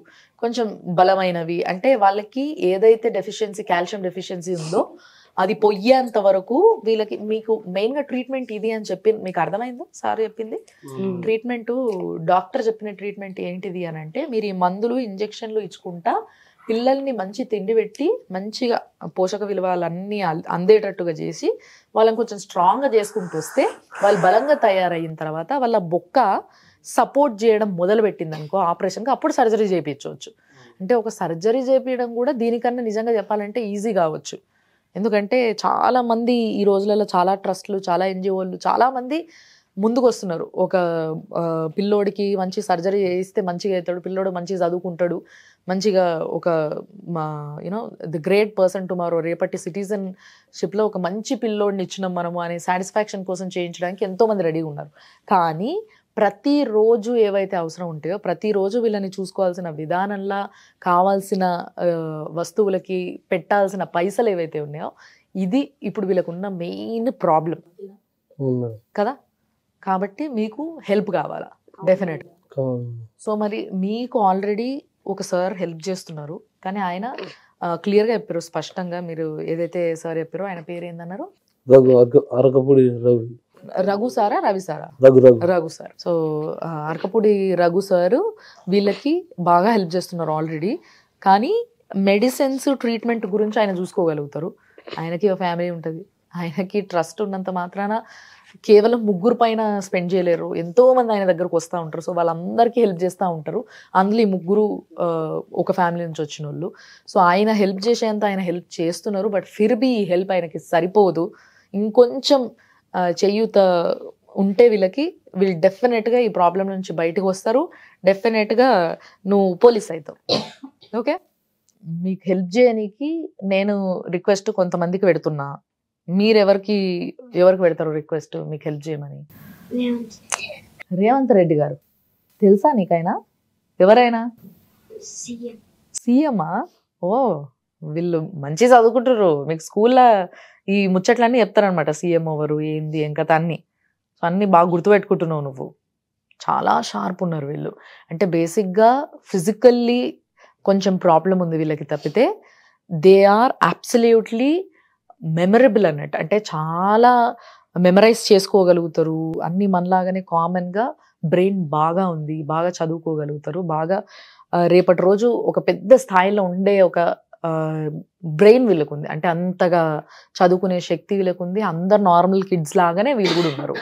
కొంచెం బలమైనవి, అంటే వాళ్ళకి ఏదైతే డెఫిషియన్సీ, కాల్షియం డెఫిషియన్సీ ఉందో అది పొయ్యేంత వరకు వీళ్ళకి. మీకు మెయిన్గా ట్రీట్మెంట్ ఇది అని చెప్పి మీకు అర్థమైందో సార్ చెప్పింది? ట్రీట్మెంట్, డాక్టర్ చెప్పిన ట్రీట్మెంట్ ఏంటిది అని అంటే, మీరు ఈ మందులు ఇంజెక్షన్లు ఇచ్చుకుంటా పిల్లల్ని మంచి తిండి పెట్టి మంచిగా పోషక విలువలన్నీ అందేటట్టుగా చేసి వాళ్ళని కొంచెం స్ట్రాంగ్గా చేసుకుంటూ వస్తే వాళ్ళు బలంగా తయారయిన తర్వాత వాళ్ళ బొక్క సపోర్ట్ చేయడం మొదలు పెట్టింది అనుకో ఆపరేషన్కి, అప్పుడు సర్జరీ చేయించవచ్చు. అంటే ఒక సర్జరీ చేయించడం కూడా దీనికన్నా నిజంగా చెప్పాలంటే ఈజీ కావచ్చు. ఎందుకంటే చాలా మంది ఈ రోజులలో, చాలా ట్రస్ట్లు, చాలా ఎన్జిఓలు, చాలా మంది ముందుకు వస్తున్నారు. ఒక పిల్లోడికి మంచి సర్జరీ చేయిస్తే మంచిగా అవుతాడు, పిల్లోడు మంచిగా చదువుకుంటాడు, మంచిగా ఒక ది గ్రేట్ పర్సన్ టుమారో, రేపటి సిటిజన్షిప్లో ఒక మంచి పిల్లోడిని ఇచ్చినాం మనము అనే సాటిస్ఫాక్షన్ కోసం చేయించడానికి ఎంతోమంది రెడీగా ఉన్నారు. కానీ ప్రతిరోజు ఏవైతే అవసరం ఉంటాయో, ప్రతిరోజు వీళ్ళని చూసుకోవాల్సిన విధానంలా కావాల్సిన వస్తువులకి పెట్టాల్సిన పైసలు ఏవైతే ఉన్నాయో, ఇది ఇప్పుడు వీళ్ళకున్న మెయిన్ ప్రాబ్లం కదా. కాబట్టి మీకు హెల్ప్ కావాలా డెఫినెట్. సో మరి మీకు ఆల్రెడీ ఒక సార్ హెల్ప్ చేస్తున్నారు, కానీ ఆయన క్లియర్గా చెప్పారు స్పష్టంగా. మీరు ఏదైతే సార్ చెప్పారో ఆయన పేరు ఏందన్నారు? అరకపూడి రవి. రఘు సారా, రవి సారా? Raghu sir. So Arekapudi Raghu sir వీళ్ళకి బాగా హెల్ప్ చేస్తున్నారు ఆల్రెడీ. కానీ మెడిసిన్స్, ట్రీట్మెంట్ గురించి ఆయన చూసుకోగలుగుతారు. ఆయనకి ఒక ఫ్యామిలీ ఉంటుంది, ఆయనకి ట్రస్ట్ ఉన్నంత మాత్రాన కేవలం 3 పైన స్పెండ్ చేయలేరు. ఎంతో మంది ఆయన దగ్గరకు వస్తూ ఉంటారు. సో వాళ్ళందరికీ హెల్ప్ చేస్తూ ఉంటారు. అందులో ఈ 3 ఒక ఫ్యామిలీ నుంచి వచ్చిన వాళ్ళు. సో ఆయన హెల్ప్ చేసేంత ఆయన హెల్ప్ చేస్తున్నారు. బట్ ఫిర్బీ ఈ హెల్ప్ ఆయనకి సరిపోదు. ఇంకొంచెం చేయూత ఉంటే వీళ్ళు డెఫినెట్గా ఈ ప్రాబ్లం నుంచి బయటకు వస్తారు. డెఫినెట్గా నువ్వు పోలీస్ అవుతావు. ఓకే, మీకు హెల్ప్ చేయడానికి నేను రిక్వెస్ట్ కొంతమందికి పెడుతున్నా. మీరు ఎవరికి పెడతారు రిక్వెస్ట్ మీకు హెల్ప్ చేయమని? రేవంత్ రెడ్డి గారు తెలుసా నీకైనా? ఎవరైనా? సీఎమ్మా? ఓ, వీళ్ళు మంచి చదువుకుంటారు. మీకు స్కూల్లో ఈ ముచ్చట్లన్నీ చెప్తారనమాట. సీఎం ఎవరు, ఏంది, ఏం కథ అన్నీ. సో అన్నీ బాగా గుర్తుపెట్టుకుంటున్నావు నువ్వు. చాలా షార్ప్ ఉన్నారు వీళ్ళు. అంటే బేసిక్గా ఫిజికల్లీ కొంచెం ప్రాబ్లం ఉంది వీళ్ళకి తప్పితే దే ఆర్ అబ్సల్యూట్లీ మెమరబుల్ అన్నట్టు. అంటే చాలా మెమరైజ్ చేసుకోగలుగుతారు అన్నీ. మనలాగానే కామన్గా బ్రెయిన్ బాగా ఉంది, బాగా చదువుకోగలుగుతారు, బాగా రేపటి రోజు ఒక పెద్ద స్థాయిలో ఉండే ఒక బ్రెయిన్ వీళ్ళకు ఉంది. అంటే అంతగా చదువుకునే శక్తి వీళ్ళకు ఉంది. అందరు నార్మల్ కిడ్స్ లాగానే వీళ్ళు కూడా ఉన్నారు.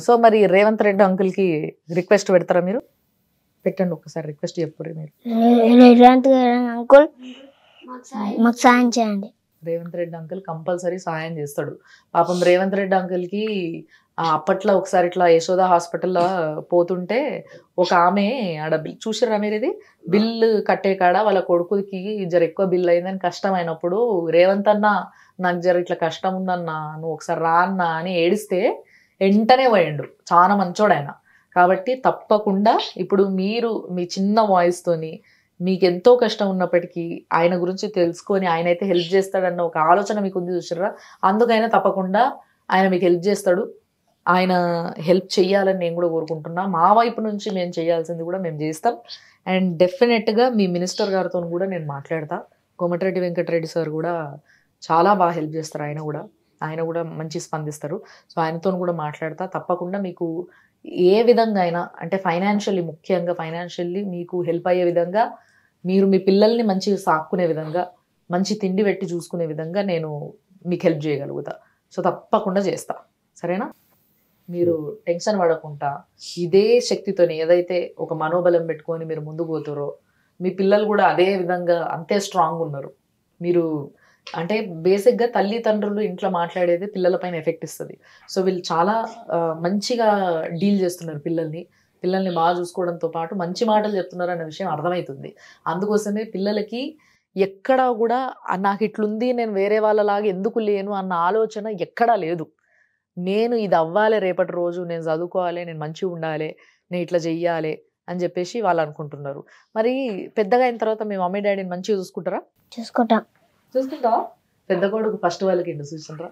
సో మరి రేవంత్ రెడ్డి అంకుల్కి రిక్వెస్ట్ పెడతారా మీరు? పెట్టండి ఒక్కసారి రిక్వెస్ట్ చెప్పుర్రి మీరు. రేవంత్ అంకుల్ మాకు సాయం చేయండి. రేవంత్ రెడ్డి అంకుల్ కంపల్సరీ సహాయం చేస్తాడు. పాపం రేవంత్ రెడ్డి అంకుల్కి అప్పట్లో ఒకసారి ఇట్లా యశోద హాస్పిటల్లో పోతుంటే ఒక ఆమె ఆడ బిల్ చూసిర్రా మీరు? ఇది బిల్లు కట్టే కాడ వాళ్ళ కొడుకుకి జర ఎక్కువ బిల్ అయిందని కష్టం అయినప్పుడు రేవంత్ అన్న నాకు జర ఇట్లా కష్టం ఉందన్నా నువ్వు ఒకసారి రా అన్నా అని ఏడిస్తే వెంటనే పోయిండు. చాలా మంచోడు ఆయన. కాబట్టి తప్పకుండా ఇప్పుడు మీరు మీ చిన్న వాయిస్తోని మీకు ఎంతో కష్టం ఉన్నప్పటికీ ఆయన గురించి తెలుసుకొని ఆయన అయితే హెల్ప్ చేస్తాడన్న ఒక ఆలోచన మీకు ఉంది చూసారా, అందుకైనా తప్పకుండా ఆయన మీకు హెల్ప్ చేస్తాడు. ఆయన హెల్ప్ చేయాలని నేను కూడా కోరుకుంటున్నా. మా వైపు నుంచి మేము చేయాల్సింది కూడా మేము చేస్తాం. అండ్ డెఫినెట్గా మీ మినిస్టర్ గారితో కూడా నేను మాట్లాడతా. కోమటిరెడ్డి వెంకటరెడ్డి సార్ కూడా చాలా బాగా హెల్ప్ చేస్తారు. ఆయన కూడా మంచి స్పందిస్తారు. సో ఆయనతో కూడా మాట్లాడతా. తప్పకుండా మీకు ఏ విధంగా అయినా, అంటే ఫైనాన్షియల్లీ, ముఖ్యంగా ఫైనాన్షియల్లీ మీకు హెల్ప్ అయ్యే విధంగా, మీరు మీ పిల్లల్ని మంచిగా సాక్కునే విధంగా, మంచి తిండి పెట్టి చూసుకునే విధంగా నేను మీకు హెల్ప్ చేయగలుగుతా. సో తప్పకుండా చేస్తా, సరేనా? మీరు టెన్షన్ పడకుండా ఇదే శక్తితోని ఏదైతే ఒక మనోబలం పెట్టుకొని మీరు ముందుకు పోతారో మీ పిల్లలు కూడా అదే విధంగా అంతే స్ట్రాంగ్ ఉన్నారు. మీరు అంటే బేసిక్గా తల్లిదండ్రులు ఇంట్లో మాట్లాడేది పిల్లలపైన ఎఫెక్ట్ ఇస్తుంది. సో వీళ్ళు చాలా మంచిగా డీల్ చేస్తున్నారు పిల్లల్ని బాగా చూసుకోవడంతో పాటు మంచి మాటలు చెప్తున్నారు అనే విషయం అర్థమవుతుంది. అందుకోసమే పిల్లలకి ఎక్కడా కూడా నాకు ఇట్లుంది, నేను వేరే వాళ్ళలాగా ఎందుకు లేను అన్న ఆలోచన ఎక్కడా లేదు. నేను ఇది అవ్వాలి, రేపటి రోజు నేను చదువుకోవాలి, నేను మంచిగా ఉండాలి, నేను ఇట్లా చెయ్యాలి అని చెప్పేసి వాళ్ళు అనుకుంటున్నారు. మరి పెద్దగా అయిన తర్వాత మీ మమ్మీ డాడీని మంచిగా చూసుకుంటారా? చూసుకుంటావా? పెద్ద కొడుకు ఫస్ట్ వాళ్ళకి ఇండు చూసుకుంటారా?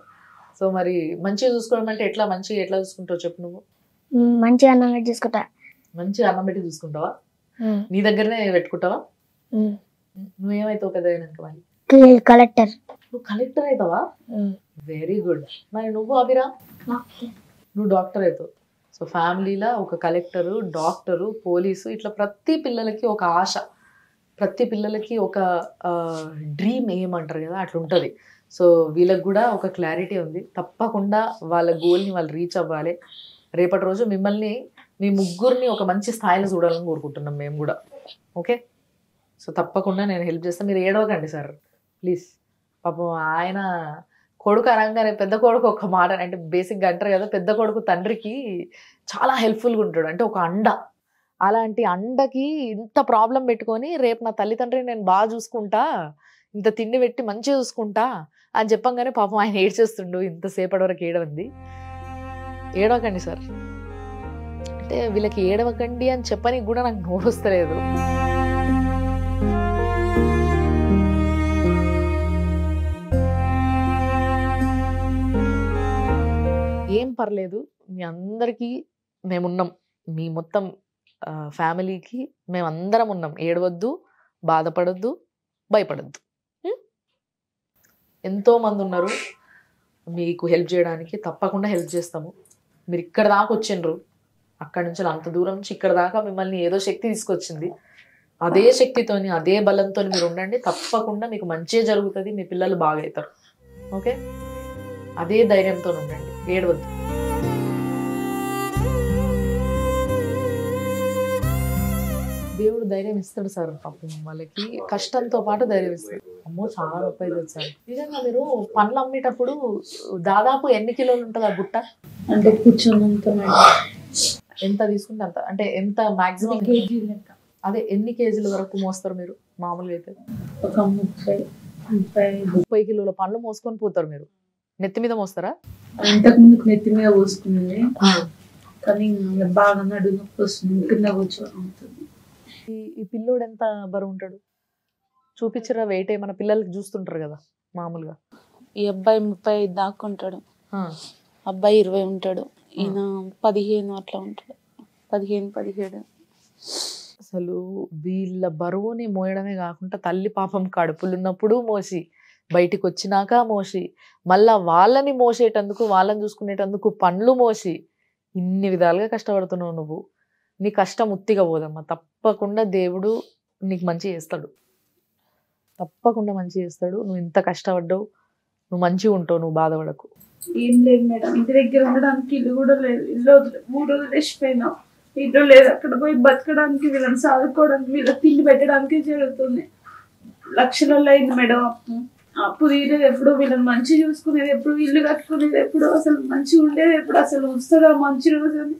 సో మరి మంచిగా చూసుకోవడం అంటే ఎట్లా చూసుకుంటావు చెప్పు నువ్వు? మంచిగా అన్నం పెట్టి చూసుకుంటా. మంచిగా అన్నం పెట్టి చూసుకుంటావా? నీ దగ్గరనే పెట్టుకుంటావా? నువ్వేమైతావు పెద్ద అయినాక? మరి కలెక్టర్. నువ్వు కలెక్టర్ అవుతావా? Very good. మరి నువ్వు అభిరా? నువ్వు డాక్టర్ అవుతావు. సో ఫ్యామిలీలో ఒక కలెక్టరు, డాక్టరు, పోలీసు, ఇట్లా ప్రతి పిల్లలకి ఒక ఆశ, ప్రతి పిల్లలకి ఒక డ్రీమ్ ఏమంటారు కదా అట్లా ఉంటుంది. సో వీళ్ళకి కూడా ఒక క్లారిటీ ఉంది. తప్పకుండా వాళ్ళ గోల్ని వాళ్ళు రీచ్ అవ్వాలి. రేపటి రోజు మిమ్మల్ని మీ ముగ్గురిని ఒక మంచి స్థాయిలో చూడాలని కోరుకుంటున్నాం మేము కూడా. ఓకే, సో తప్పకుండా నేను హెల్ప్ చేస్తాను. మీరు ఏడవకండి సార్ ప్లీజ్. పాపం ఆయన కొడుకు అనగానే పెద్ద కొడుకు ఒక మాట అంటే బేసిక్గా అంటారు కదా, పెద్ద కొడుకు తండ్రికి చాలా హెల్ప్ఫుల్గా ఉంటాడు, అంటే ఒక అండ. అలాంటి అండకి ఇంత ప్రాబ్లం పెట్టుకొని రేపు నా తల్లిదండ్రిని నేను బాగా చూసుకుంటా, ఇంత తిండి పెట్టి మంచిగా చూసుకుంటా అని చెప్పంగానే పాపం ఆయన ఏడ్చేస్తుండు. ఇంతసేపటి వరకు ఏడవంది. ఏడవకండి సార్ అంటే వీళ్ళకి ఏడవకండి అని చెప్పడానికి కూడా నాకు నోరు వస్తలేదు. ఏం పర్లేదు, మీ అందరికీ మేమున్నాం, మీ మొత్తం ఫ్యామిలీకి మేమందరం ఉన్నాం. ఏడవద్దు, బాధపడద్దు, భయపడద్దు. ఎంతోమంది ఉన్నారు మీకు హెల్ప్ చేయడానికి, తప్పకుండా హెల్ప్ చేస్తాము. మీరు ఇక్కడ దాకా వచ్చిండ్రు, అక్కడి నుంచి అంత దూరం నుంచి ఇక్కడ దాకా మిమ్మల్ని ఏదో శక్తి తీసుకొచ్చింది. అదే శక్తితోని అదే బలంతో మీరు ఉండండి, తప్పకుండా మీకు మంచిగా జరుగుతుంది, మీ పిల్లలు బాగా అవుతారు. ఓకే, అదే ధైర్యంతో ఉండండి, ఏడవద్దు. దేవుడు ధైర్యం ఇస్తాడు సార్. పాపం వాళ్ళకి కష్టంతో పాటు ధైర్యం ఇస్తాడు. అమ్మో చాలా నొప్పి అవుతుంది సార్. నిజంగా మీరు పండ్లు అమ్మేటప్పుడు దాదాపు ఎన్ని కిలోలు ఉంటుంది ఆ బుట్ట? అంటే కూర్చొన్నంత ఎంత తీసుకుంటే అంత, అంటే ఎంత మాక్సిమం కేజీలు లెక్క. అదే ఎన్ని కేజీల వరకు మోస్తారు మీరు మామూలుగా అయితే? ఒక 30 కిలోల పండ్లు మోసుకొని పోతారు మీరు. నెత్తి మీద మోస్తారా? ఇంతకు ముందుకు నెత్తి మీద పోసుకునేది, కానీ బాగా నడుము నొప్పి వస్తుంది, కింద కూర్చోవుతుంది. ఈ పిల్లోడు ఎంత బరువు ఉంటాడు చూపించరా? వెయిట్ ఏమైనా పిల్లలకి చూస్తుంటారు కదా మామూలుగా? ఈ అబ్బాయి 35 దాకా ఉంటాడు, అబ్బాయి 20 ఉంటాడు, ఈయన 15 అట్లా ఉంటాడు, 15-17. అసలు వీళ్ళ బరువుని మోయడమే కాకుండా తల్లి పాపం కడుపులు ఉన్నప్పుడు మోసి, బయటికి వచ్చినాక మోసి, మళ్ళా వాళ్ళని మోసేటందుకు, వాళ్ళని చూసుకునేటందుకు పండ్లు మోసి, ఇన్ని విధాలుగా కష్టపడుతున్నావు నువ్వు. నీ కష్టం ఉత్తిగా పోదమ్మా. తప్పకుండా దేవుడు నీకు మంచి చేస్తాడు, తప్పకుండా మంచి చేస్తాడు. నువ్వు ఇంత కష్టపడ్డావు, నువ్వు మంచిగా ఉంటావు, నువ్వు బాధపడకు. ఏం లేదు మేడం, ఇంటి దగ్గర ఉండడానికి ఇల్లు కూడా లేదు. ఇల్లు 3 రోజులు వేసిపోయినా, ఇల్లు లేదు. అక్కడ పోయి బతకడానికి, వీళ్ళని చదువుకోవడానికి, వీళ్ళకి తిండి పెట్టడానికి జరుగుతుంది. లక్షలలో అయింది మేడం అప్పు. అప్పు తీరేది ఎప్పుడు, వీళ్ళని మంచిగా చూసుకునేది ఎప్పుడు, ఇల్లు కట్టుకునేది ఎప్పుడు, అసలు మంచిగా ఉండేది ఎప్పుడు, అసలు వస్తుందా మంచి రోజు అని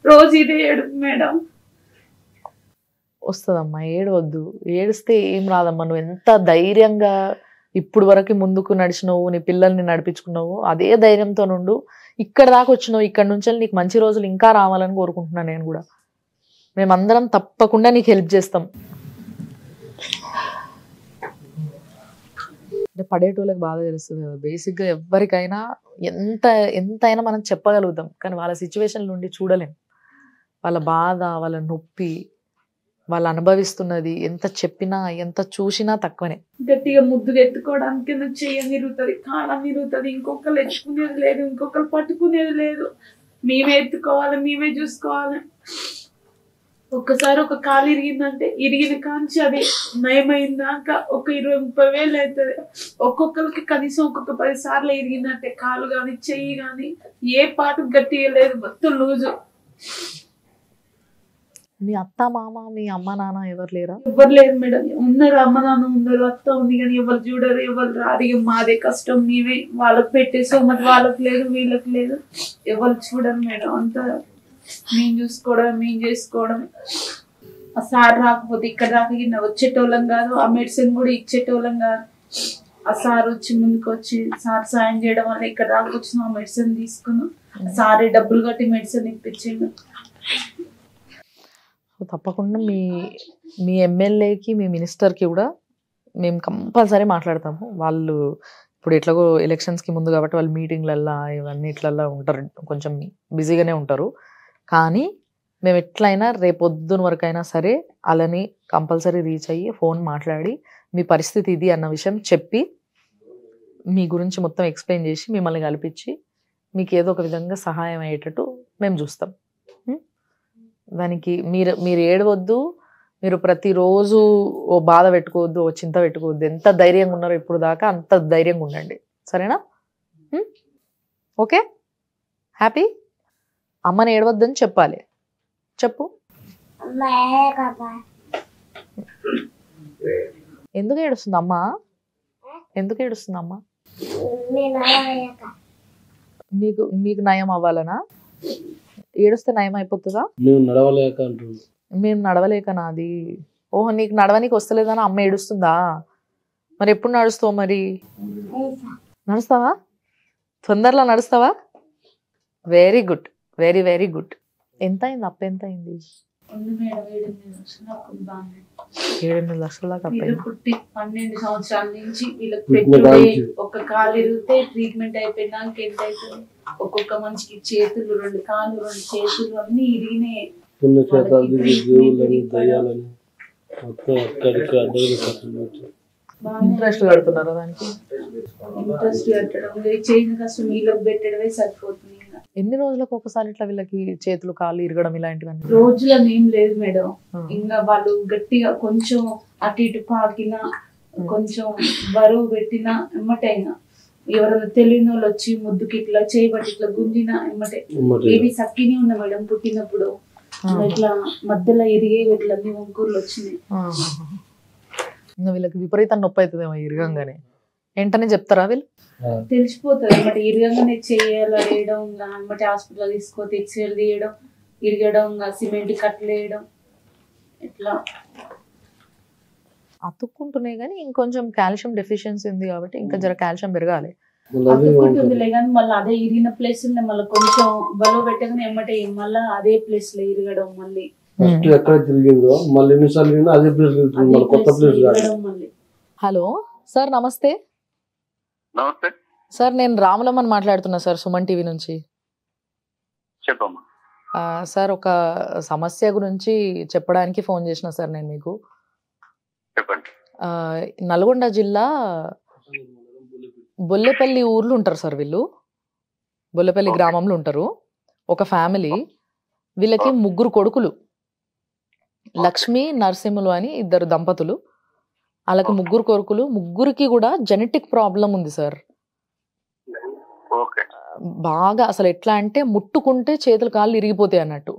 రోజు ఇదే ఏడుపు మేడం. వస్తుందమ్మా, ఏడవద్దు. ఏడిస్తే ఏం రాదమ్మా. నువ్వు ఎంత ధైర్యంగా ఇప్పుడు వరకు ముందుకు నడిచినావు, నీ పిల్లల్ని నడిపించుకున్నావు, అదే ధైర్యంతో నుండు ఇక్కడ దాకా వచ్చినావు. ఇక్కడ నుంచి నీకు మంచి రోజులు ఇంకా రావాలని కోరుకుంటున్నాను నేను కూడా. మేమందరం తప్పకుండా నీకు హెల్ప్ చేస్తాం. అంటే పడేటోళ్ళకి బాధ తెలుస్తుంది కదా. బేసిక్గా ఎవరికైనా ఎంతైనా మనం చెప్పగలుగుతాం, కానీ వాళ్ళ సిచ్యువేషన్ నుండి చూడలేం. వాళ్ళ బాధ, వాళ్ళ నొప్పి, వాళ్ళు అనుభవిస్తున్నది ఎంత చెప్పినా ఎంత చూసినా తక్కువనే. గట్టిగా ముద్దుగా ఎత్తుకోవడానికి చెయ్యం తిరుగుతుంది, కాలం తిరుగుతుంది, ఇంకొకరు ఎత్తుకునేది లేదు, ఇంకొకరు పట్టుకునేది లేదు. మేమే ఎత్తుకోవాలి, మేమే చూసుకోవాలి. ఒక్కసారి ఒక కాలు ఇరిగిందంటే ఇరిగిన కాంచి అది నయమైందాక ఒక 20-30 వేలు అవుతుంది. ఒక్కొక్కరికి కనీసం ఒక్కొక్క 10 సార్లు ఇరిగిందంటే కాలు కానీ చెయ్యి కానీ ఏ పాటు గట్టిగా లేదు, మొత్తం లూజు. మీ అత్త మామ మీ అమ్మ నాన్న ఎవరు లేరా? ఎవరు లేరు మేడం. ఉన్నారు, అమ్మ నాన్న ఉన్నారు, అత్త ఉంది, కానీ ఎవరు చూడరు, ఎవరు రారు. ఇక మాదే కష్టం, మేమే వాళ్ళకి పెట్టేసో మరి వాళ్ళకి లేదు వీళ్ళకి లేదు, ఎవరు చూడరు మేడం. అంతా మేము చూసుకోవడం మేము చేసుకోవడం. ఆ సార్ రాకపోతే ఇక్కడ రాక వచ్చేటోళ్ళం కాదు, ఆ మెడిసిన్ కూడా ఇచ్చేటోళ్ళం కాదు. ఆ సార్ వచ్చి ముందుకు వచ్చి సార్ సాయం చేయడం వల్ల ఇక్కడ రాకొచ్చిన ఆ మెడిసిన్ తీసుకున్నాం. సారే డబ్బులు కట్టి మెడిసిన్ ఇప్పించిండు. తప్పకుండా మీ ఎమ్మెల్యేకి మీ మినిస్టర్కి కూడా మేము కంపల్సరీ మాట్లాడతాము. వాళ్ళు ఇప్పుడు ఎట్లాగో ఎలక్షన్స్కి ముందు కాబట్టి వాళ్ళు మీటింగ్లల్లో ఇవన్నీ ఇట్లల్లో ఉంటారు, కొంచెం బిజీగానే ఉంటారు. కానీ మేము ఎట్లయినా రేపొద్దున వరకైనా సరే అలాని కంపల్సరీ రీచ్ అయ్యి ఫోన్ మాట్లాడి మీ పరిస్థితి ఇది అన్న విషయం చెప్పి మీ గురించి మొత్తం ఎక్స్ప్లెయిన్ చేసి మిమ్మల్ని కల్పించి మీకు ఏదో ఒక విధంగా సహాయం అయ్యేటట్టు మేము చూస్తాం. దానికి మీరు ఏడవద్దు, మీరు ప్రతిరోజు ఓ బాధ పెట్టుకోవద్దు, ఓ చింత పెట్టుకోవద్దు. ఎంత ధైర్యంగా ఉన్నారో ఇప్పుడు దాకా అంత ధైర్యంగా ఉండండి, సరేనా? Okay, happy. అమ్మని ఏడవద్దని చెప్పాలి, చెప్పు. ఎందుకు ఏడుస్తుంది అమ్మ? ఎందుకు ఏడుస్తుంది అమ్మ? మీకు నయం అవ్వాలనా? ఏడుస్తే నయం అయిపోతుందా? మేము నడవలేక నాది. ఓహో, నీకు నడవనికి వస్తలేదని అమ్మ ఏడుస్తుందా? మరి ఎప్పుడు నడుస్తావు? మరి నడుస్తావా? తొందరలో నడుస్తావా? Very good, very very good. ఎంత అయింది అప్పు? ఎంత అయింది? 7-8 లక్షల దాకా అప్పు. పుట్టి 12 సంవత్సరాల నుంచి వీళ్ళకి పెట్టుడే ఒక కాలు ఇరిగితే ట్రీట్మెంట్ అయిపోయినాక ఎంత అవుతుంది? ఒక్కొక్క మనిషికి చేతులు, 2 కాళ్ళు 2 చేతులు అన్ని ఇరిగినాయి. ఇంట్రెస్ట్ కడుతున్నారా దానికి? ఇంట్రెస్ట్ కట్టడం, చేసిన కష్టం వీళ్ళకి పెట్టడమే సరిపోతుంది. ఎన్ని రోజులకు ఒకసారి ఇట్లా వీళ్ళకి చేతులు కాళ్ళు ఇరగడం ఇలాంటివన్నీ? రోజులని ఏం లేదు మేడం. ఇంకా వాళ్ళు గట్టిగా కొంచెం అటు ఇటు పాకినా, కొంచెం బరువు పెట్టినా ఎమ్మటైనా, ఎవరైనా తెలియని వాళ్ళు వచ్చి ముద్దుకి ఇట్లా చేయబట్టి ఇట్లా గుంజినా ఎమ్మటే. ఏవి సక్కినే ఉన్నా మేడం పుట్టినప్పుడు, ఇట్లా మధ్యలో ఇరిగే ఇట్లా వంకూర్లు వచ్చినాయి. ఇంకా వీళ్ళకి విపరీతం నొప్పి అవుతుందేమో ఇరగంగానే. వెంటనే చెప్తారా వీళ్ళు? తెలిసిపోతుంది అన్నమాట. ఇరగంగానే చేయాలి వేయడం, అన్నమాట హాస్పిటల్ తీసుకోతే ఎక్స్రేలు తీయడం, ఇరగడం, సిమెంట్ కట్టలు వేయడం, ఇట్లా అతుక్కుంటున్నాయి. కానీ ఇంకొంచెం కాల్షియం డెఫిషియన్సీ ఉంది కాబట్టి ఇంకా జర కాల్షియం పెరగాలి. అతుక్కుంటుందిలే కానీ మళ్ళీ అదే ఇరిగిన ప్లేస్ మళ్ళీ కొంచెం బలం పెట్టగానే ఎమ్మటే మళ్ళీ అదే ప్లేస్ లో ఇరగడం, మళ్ళీ ఎక్కడ తిరిగిందో మళ్ళీ ఎన్నిసార్లు అదే ప్లేస్ కొత్త ప్లేస్. హలో సార్, నమస్తే. నమస్తే సార్, నేను రాములమ్మని మాట్లాడుతున్నా సార్, సుమన్ టీవీ నుంచి. చెప్పమ్మా. సార్, ఒక సమస్య గురించి చెప్పడానికి ఫోన్ చేసిన సార్ నేను మీకు. చెప్పండి. నల్గొండ జిల్లా బొల్లెపల్లి ఊర్లు ఉంటారు సార్ వీళ్ళు. బొల్లెపల్లి గ్రామంలో ఉంటారు. ఒక ఫ్యామిలీ, వీళ్ళకి 3 కొడుకులు, లక్ష్మి నరసింహులు అని 2 దంపతులు. వాళ్ళకి 3 కొడుకులు, 3కి కూడా జెనెటిక్ ప్రాబ్లం ఉంది సార్. బాగా అసలు ఎట్లా అంటే ముట్టుకుంటే చేతులు కాళ్ళు ఇరిగిపోతాయి అన్నట్టు.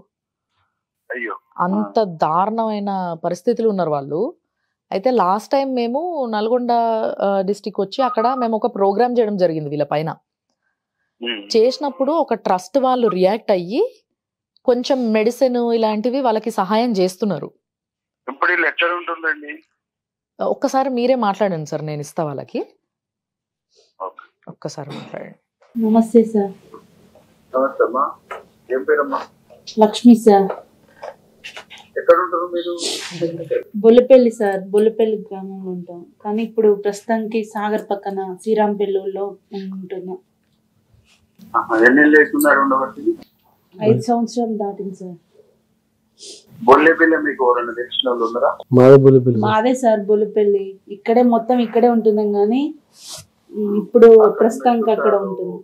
అంత దారుణమైన పరిస్థితులు ఉన్నారు వాళ్ళు. అయితే లాస్ట్ టైం మేము నల్గొండ డిస్టిక్ వచ్చి అక్కడ మేము ఒక ప్రోగ్రామ్ చేయడం జరిగింది వీళ్ళ పైన. చేసినప్పుడు ఒక ట్రస్ట్ వాళ్ళు రియాక్ట్ అయ్యి కొంచెం మెడిసిన్ ఇలాంటివి వాళ్ళకి సహాయం చేస్తున్నారు. ఒక్కసారి మీరే మాట్లాడండి సార్, నేను ఇస్తా వాళ్ళకి. ఒక్కసారి మాట్లాడండి. నమస్తే సార్. నమస్తే అమ్మా. ఏం పేరమ్మా? లక్ష్మి సార్. ఎక్కడ ఉంటారు మీరు? బొల్లపల్లి సార్, బొల్లపల్లి గ్రామంలో ఉంటాం. కానీ ఇప్పుడు ప్రస్తుతానికి సాగర్ పక్కన శ్రీరాంపల్లిలో ఉంటున్నాం. ఎన్ని ఉన్నారు ఉండబట్టి? 5 సంవత్సరాలు దాటింది సార్. బొల్లెపల్లి మీకు ఎవరైనా తెలిసిన వాళ్ళు ఉన్నారా? మాదే సార్ బొల్లపల్లి. ఇక్కడే మొత్తం ఇక్కడే ఉంటున్నాం కానీ ఇప్పుడు ప్రస్తుతానికి అక్కడ ఉంటుంది.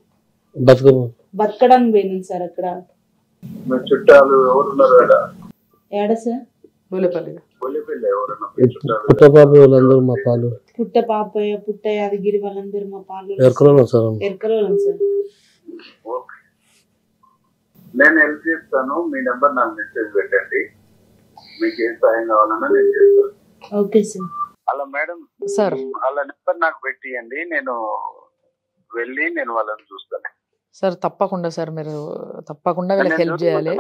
బతకడానికి పోయినాం సార్. అక్కడ చుట్టాలు ఎవరున్నారు? ఏడ సార్ బోలేపల్లి. బొల్లిపల్లి ఎవరన్నా చుట్టాలు పుట్టపాప వాళ్ళందరూ మా పాలు పుట్ట పాపయ్య పుట్ట యాదగిరి వాళ్ళందరూ మా పాలు ఎరకలో సార్. ఎరకలోలం సార్. ఓకే, నేను హెల్ప్ చేస్తాను. మీ నెంబర్ నాకు మెసేజ్ పెట్టండి, మీకు ఏ సాయం కావాలన్నా నేను చేస్తాను. Okay sir. అలా మేడం సార్. వాళ్ళ నెంబర్ నాకు పెట్టియండి, నేను వెళ్ళి నేను వాళ్ళని చూస్తాను. సార్ తప్పకుండా సార్, మీరు తప్పకుండా వీళ్ళకి హెల్ప్ చేయాలి.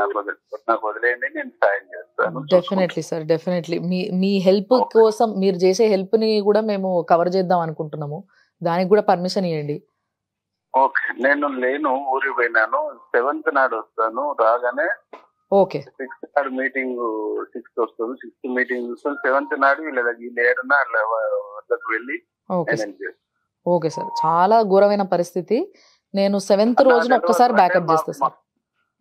నాకు వదిలేయండి, నేను సాయం చేస్తాను. డెఫినెట్లీ సార్, డెఫినెట్లీ మీ హెల్ప్ కోసం, మీరు చేసే హెల్ప్ ని కూడా మేము కవర్ చేద్దాం అనుకుంటున్నాము. దానికి కూడా పర్మిషన్ ఇవ్వండి. ఓకే, నేను లేను, ఊరికి పోయినాను. 7th నాడు వస్తాను. రాగానే ఓకే 6th నాడు మీటింగ్, 6th వస్తుంది. 6th మీటింగ్ చూస్తాను. 7th నాడు వీళ్ళ ఏడున్నా వద్దకు వెళ్ళి ఓకే నేను సార్. help చేస్తాను. ఓకే సార్, చాలా ఘోరమైన పరిస్థితి. నేను 7th రోజున ఒక్కసారి బ్యాకప్ చేస్తాను సార్.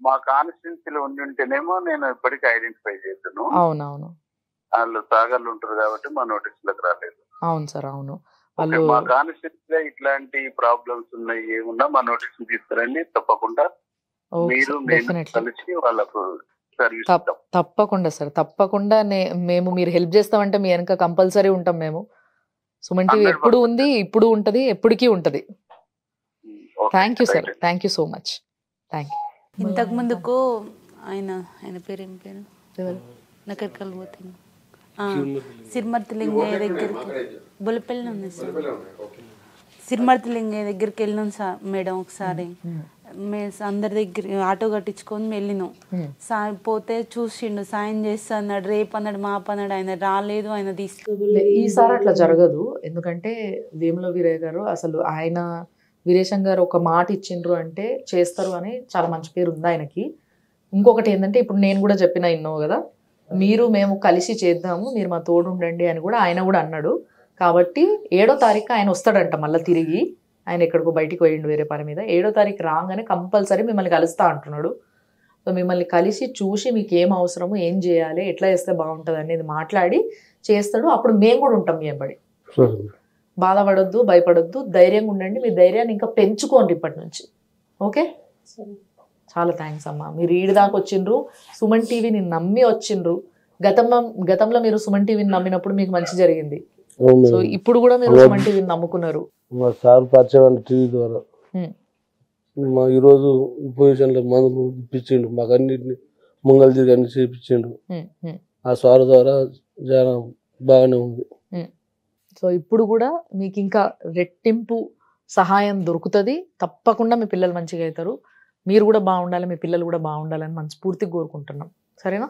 మా కాన్స్టిట్యున్సీలో ఉంటేనేమో నేను ఇప్పటికీ ఐడెంటిఫై చేస్తాను. అవునవును, వాళ్ళు సాగర్లు ఉంటారు కాబట్టి మా నోటీసులకు రాలేదు. అవును సార్, అవును. ఓకే, వాళ్ళు మా కాన్స్టిట్యున్సీలో ఇట్లాంటి ప్రాబ్లమ్స్ ఉన్నాయి, ఏమున్నా మా నోటీస్ తీసుకురండి. తప్పకుండా ఓకే మీరు సార్, నేను డెఫినెట్లీ కలిసి వాళ్ళకు సర్వీస్ ఇస్తాం. తప్పకుండా సార్, తప్పకుండా మేము మీరు హెల్ప్ చేస్తామంటే మీ వెనక కంపల్సరీ ఉంటాం మేము. సుమన్ టీవీ ఎప్పుడు ఉంది, ఇప్పుడు ఉంటది, ఎప్పటికీ ఉంటది. Okay, thank you sir, right. Thank you so much. Thank you. ఇంతకు ముందుకు ఆయన పేరు ఏం పేరు నాకు పోతుంది సిరిమర్తి లింగయ్య దగ్గరికి బొలిపల్లి ఉంది సార్. సిరిమర్తి లింగయ్య దగ్గరికి వెళ్ళినాం సార్ మేడం ఒకసారి. మేము అందరి దగ్గర ఆటో కట్టించుకొని వెళ్ళినాం. పోతే చూసిండు, సాయం చేస్తా అన్నాడు. రేపు అన్నాడు, మాప అన్నాడు. ఆయన రాలేదు, ఆయన తీసుకోలేదు. ఈసారి అట్లా జరగదు. ఎందుకంటే వేముల వీరయ్య గారు అసలు ఆయన వీరేశం గారు ఒక మాట ఇచ్చిండ్రు అంటే చేస్తారు అని చాలా మంచి పేరు ఉంది ఆయనకి. ఇంకొకటి ఏంటంటే ఇప్పుడు నేను కూడా చెప్పిన ఇన్నో కదా, మేము కలిసి చేద్దాము, మీరు మా తోడు ఉండండి అని కూడా ఆయన కూడా అన్నాడు. కాబట్టి 7వ తారీఖు ఆయన వస్తాడంట మళ్ళీ తిరిగి. ఆయన ఎక్కడికో బయటికి పోయిండు వేరే పని మీద. 7వ తారీఖు రాగానే కంపల్సరీ మిమ్మల్ని కలుస్తా అంటున్నాడు. సో మిమ్మల్ని కలిసి చూసి మీకు ఏం అవసరము, ఏం చేయాలి, ఎట్లా చేస్తే బాగుంటుంది అనేది మాట్లాడి చేస్తాడు. అప్పుడు మేము కూడా ఉంటాం మీ వెంబడి. బాధపడొద్దు, భయపడొద్దు, ధైర్యంగా ఉండండి. మీ ధైర్యాన్ని ఇంకా పెంచుకోండి ఇప్పటి నుంచి. ఓకే, చాలా థ్యాంక్స్ అమ్మా. మీరు ఈడి దాకా వచ్చిండ్రు, సుమన్ టీవీని నమ్మి వచ్చిండ్రు. గతంలో మీరు సుమన్ టీవీని నమ్మినప్పుడు మీకు మంచి జరిగింది. సో ఇప్పుడు కూడా మీరు సుమన్ టీవీని నమ్ముకున్నారు. మా సార్ పరిచయం టీవీ ద్వారా మా ఈరోజు పొజిషన్లో మందులు ఇప్పించిండు, మాకు అన్నింటినీ ముంగలు తిరిగి అన్ని చేయించిండు. ఆ సార్ ద్వారా చాలా బాగానే ఉంది. సో ఇప్పుడు కూడా మీకు ఇంకా రెట్టింపు సహాయం దొరుకుతుంది. తప్పకుండా మీ పిల్లలు మంచిగా అవుతారు. మీరు కూడా బాగుండాలి, మీ పిల్లలు కూడా బాగుండాలని మనస్ఫూర్తిగా కోరుకుంటున్నాం. సరేనా?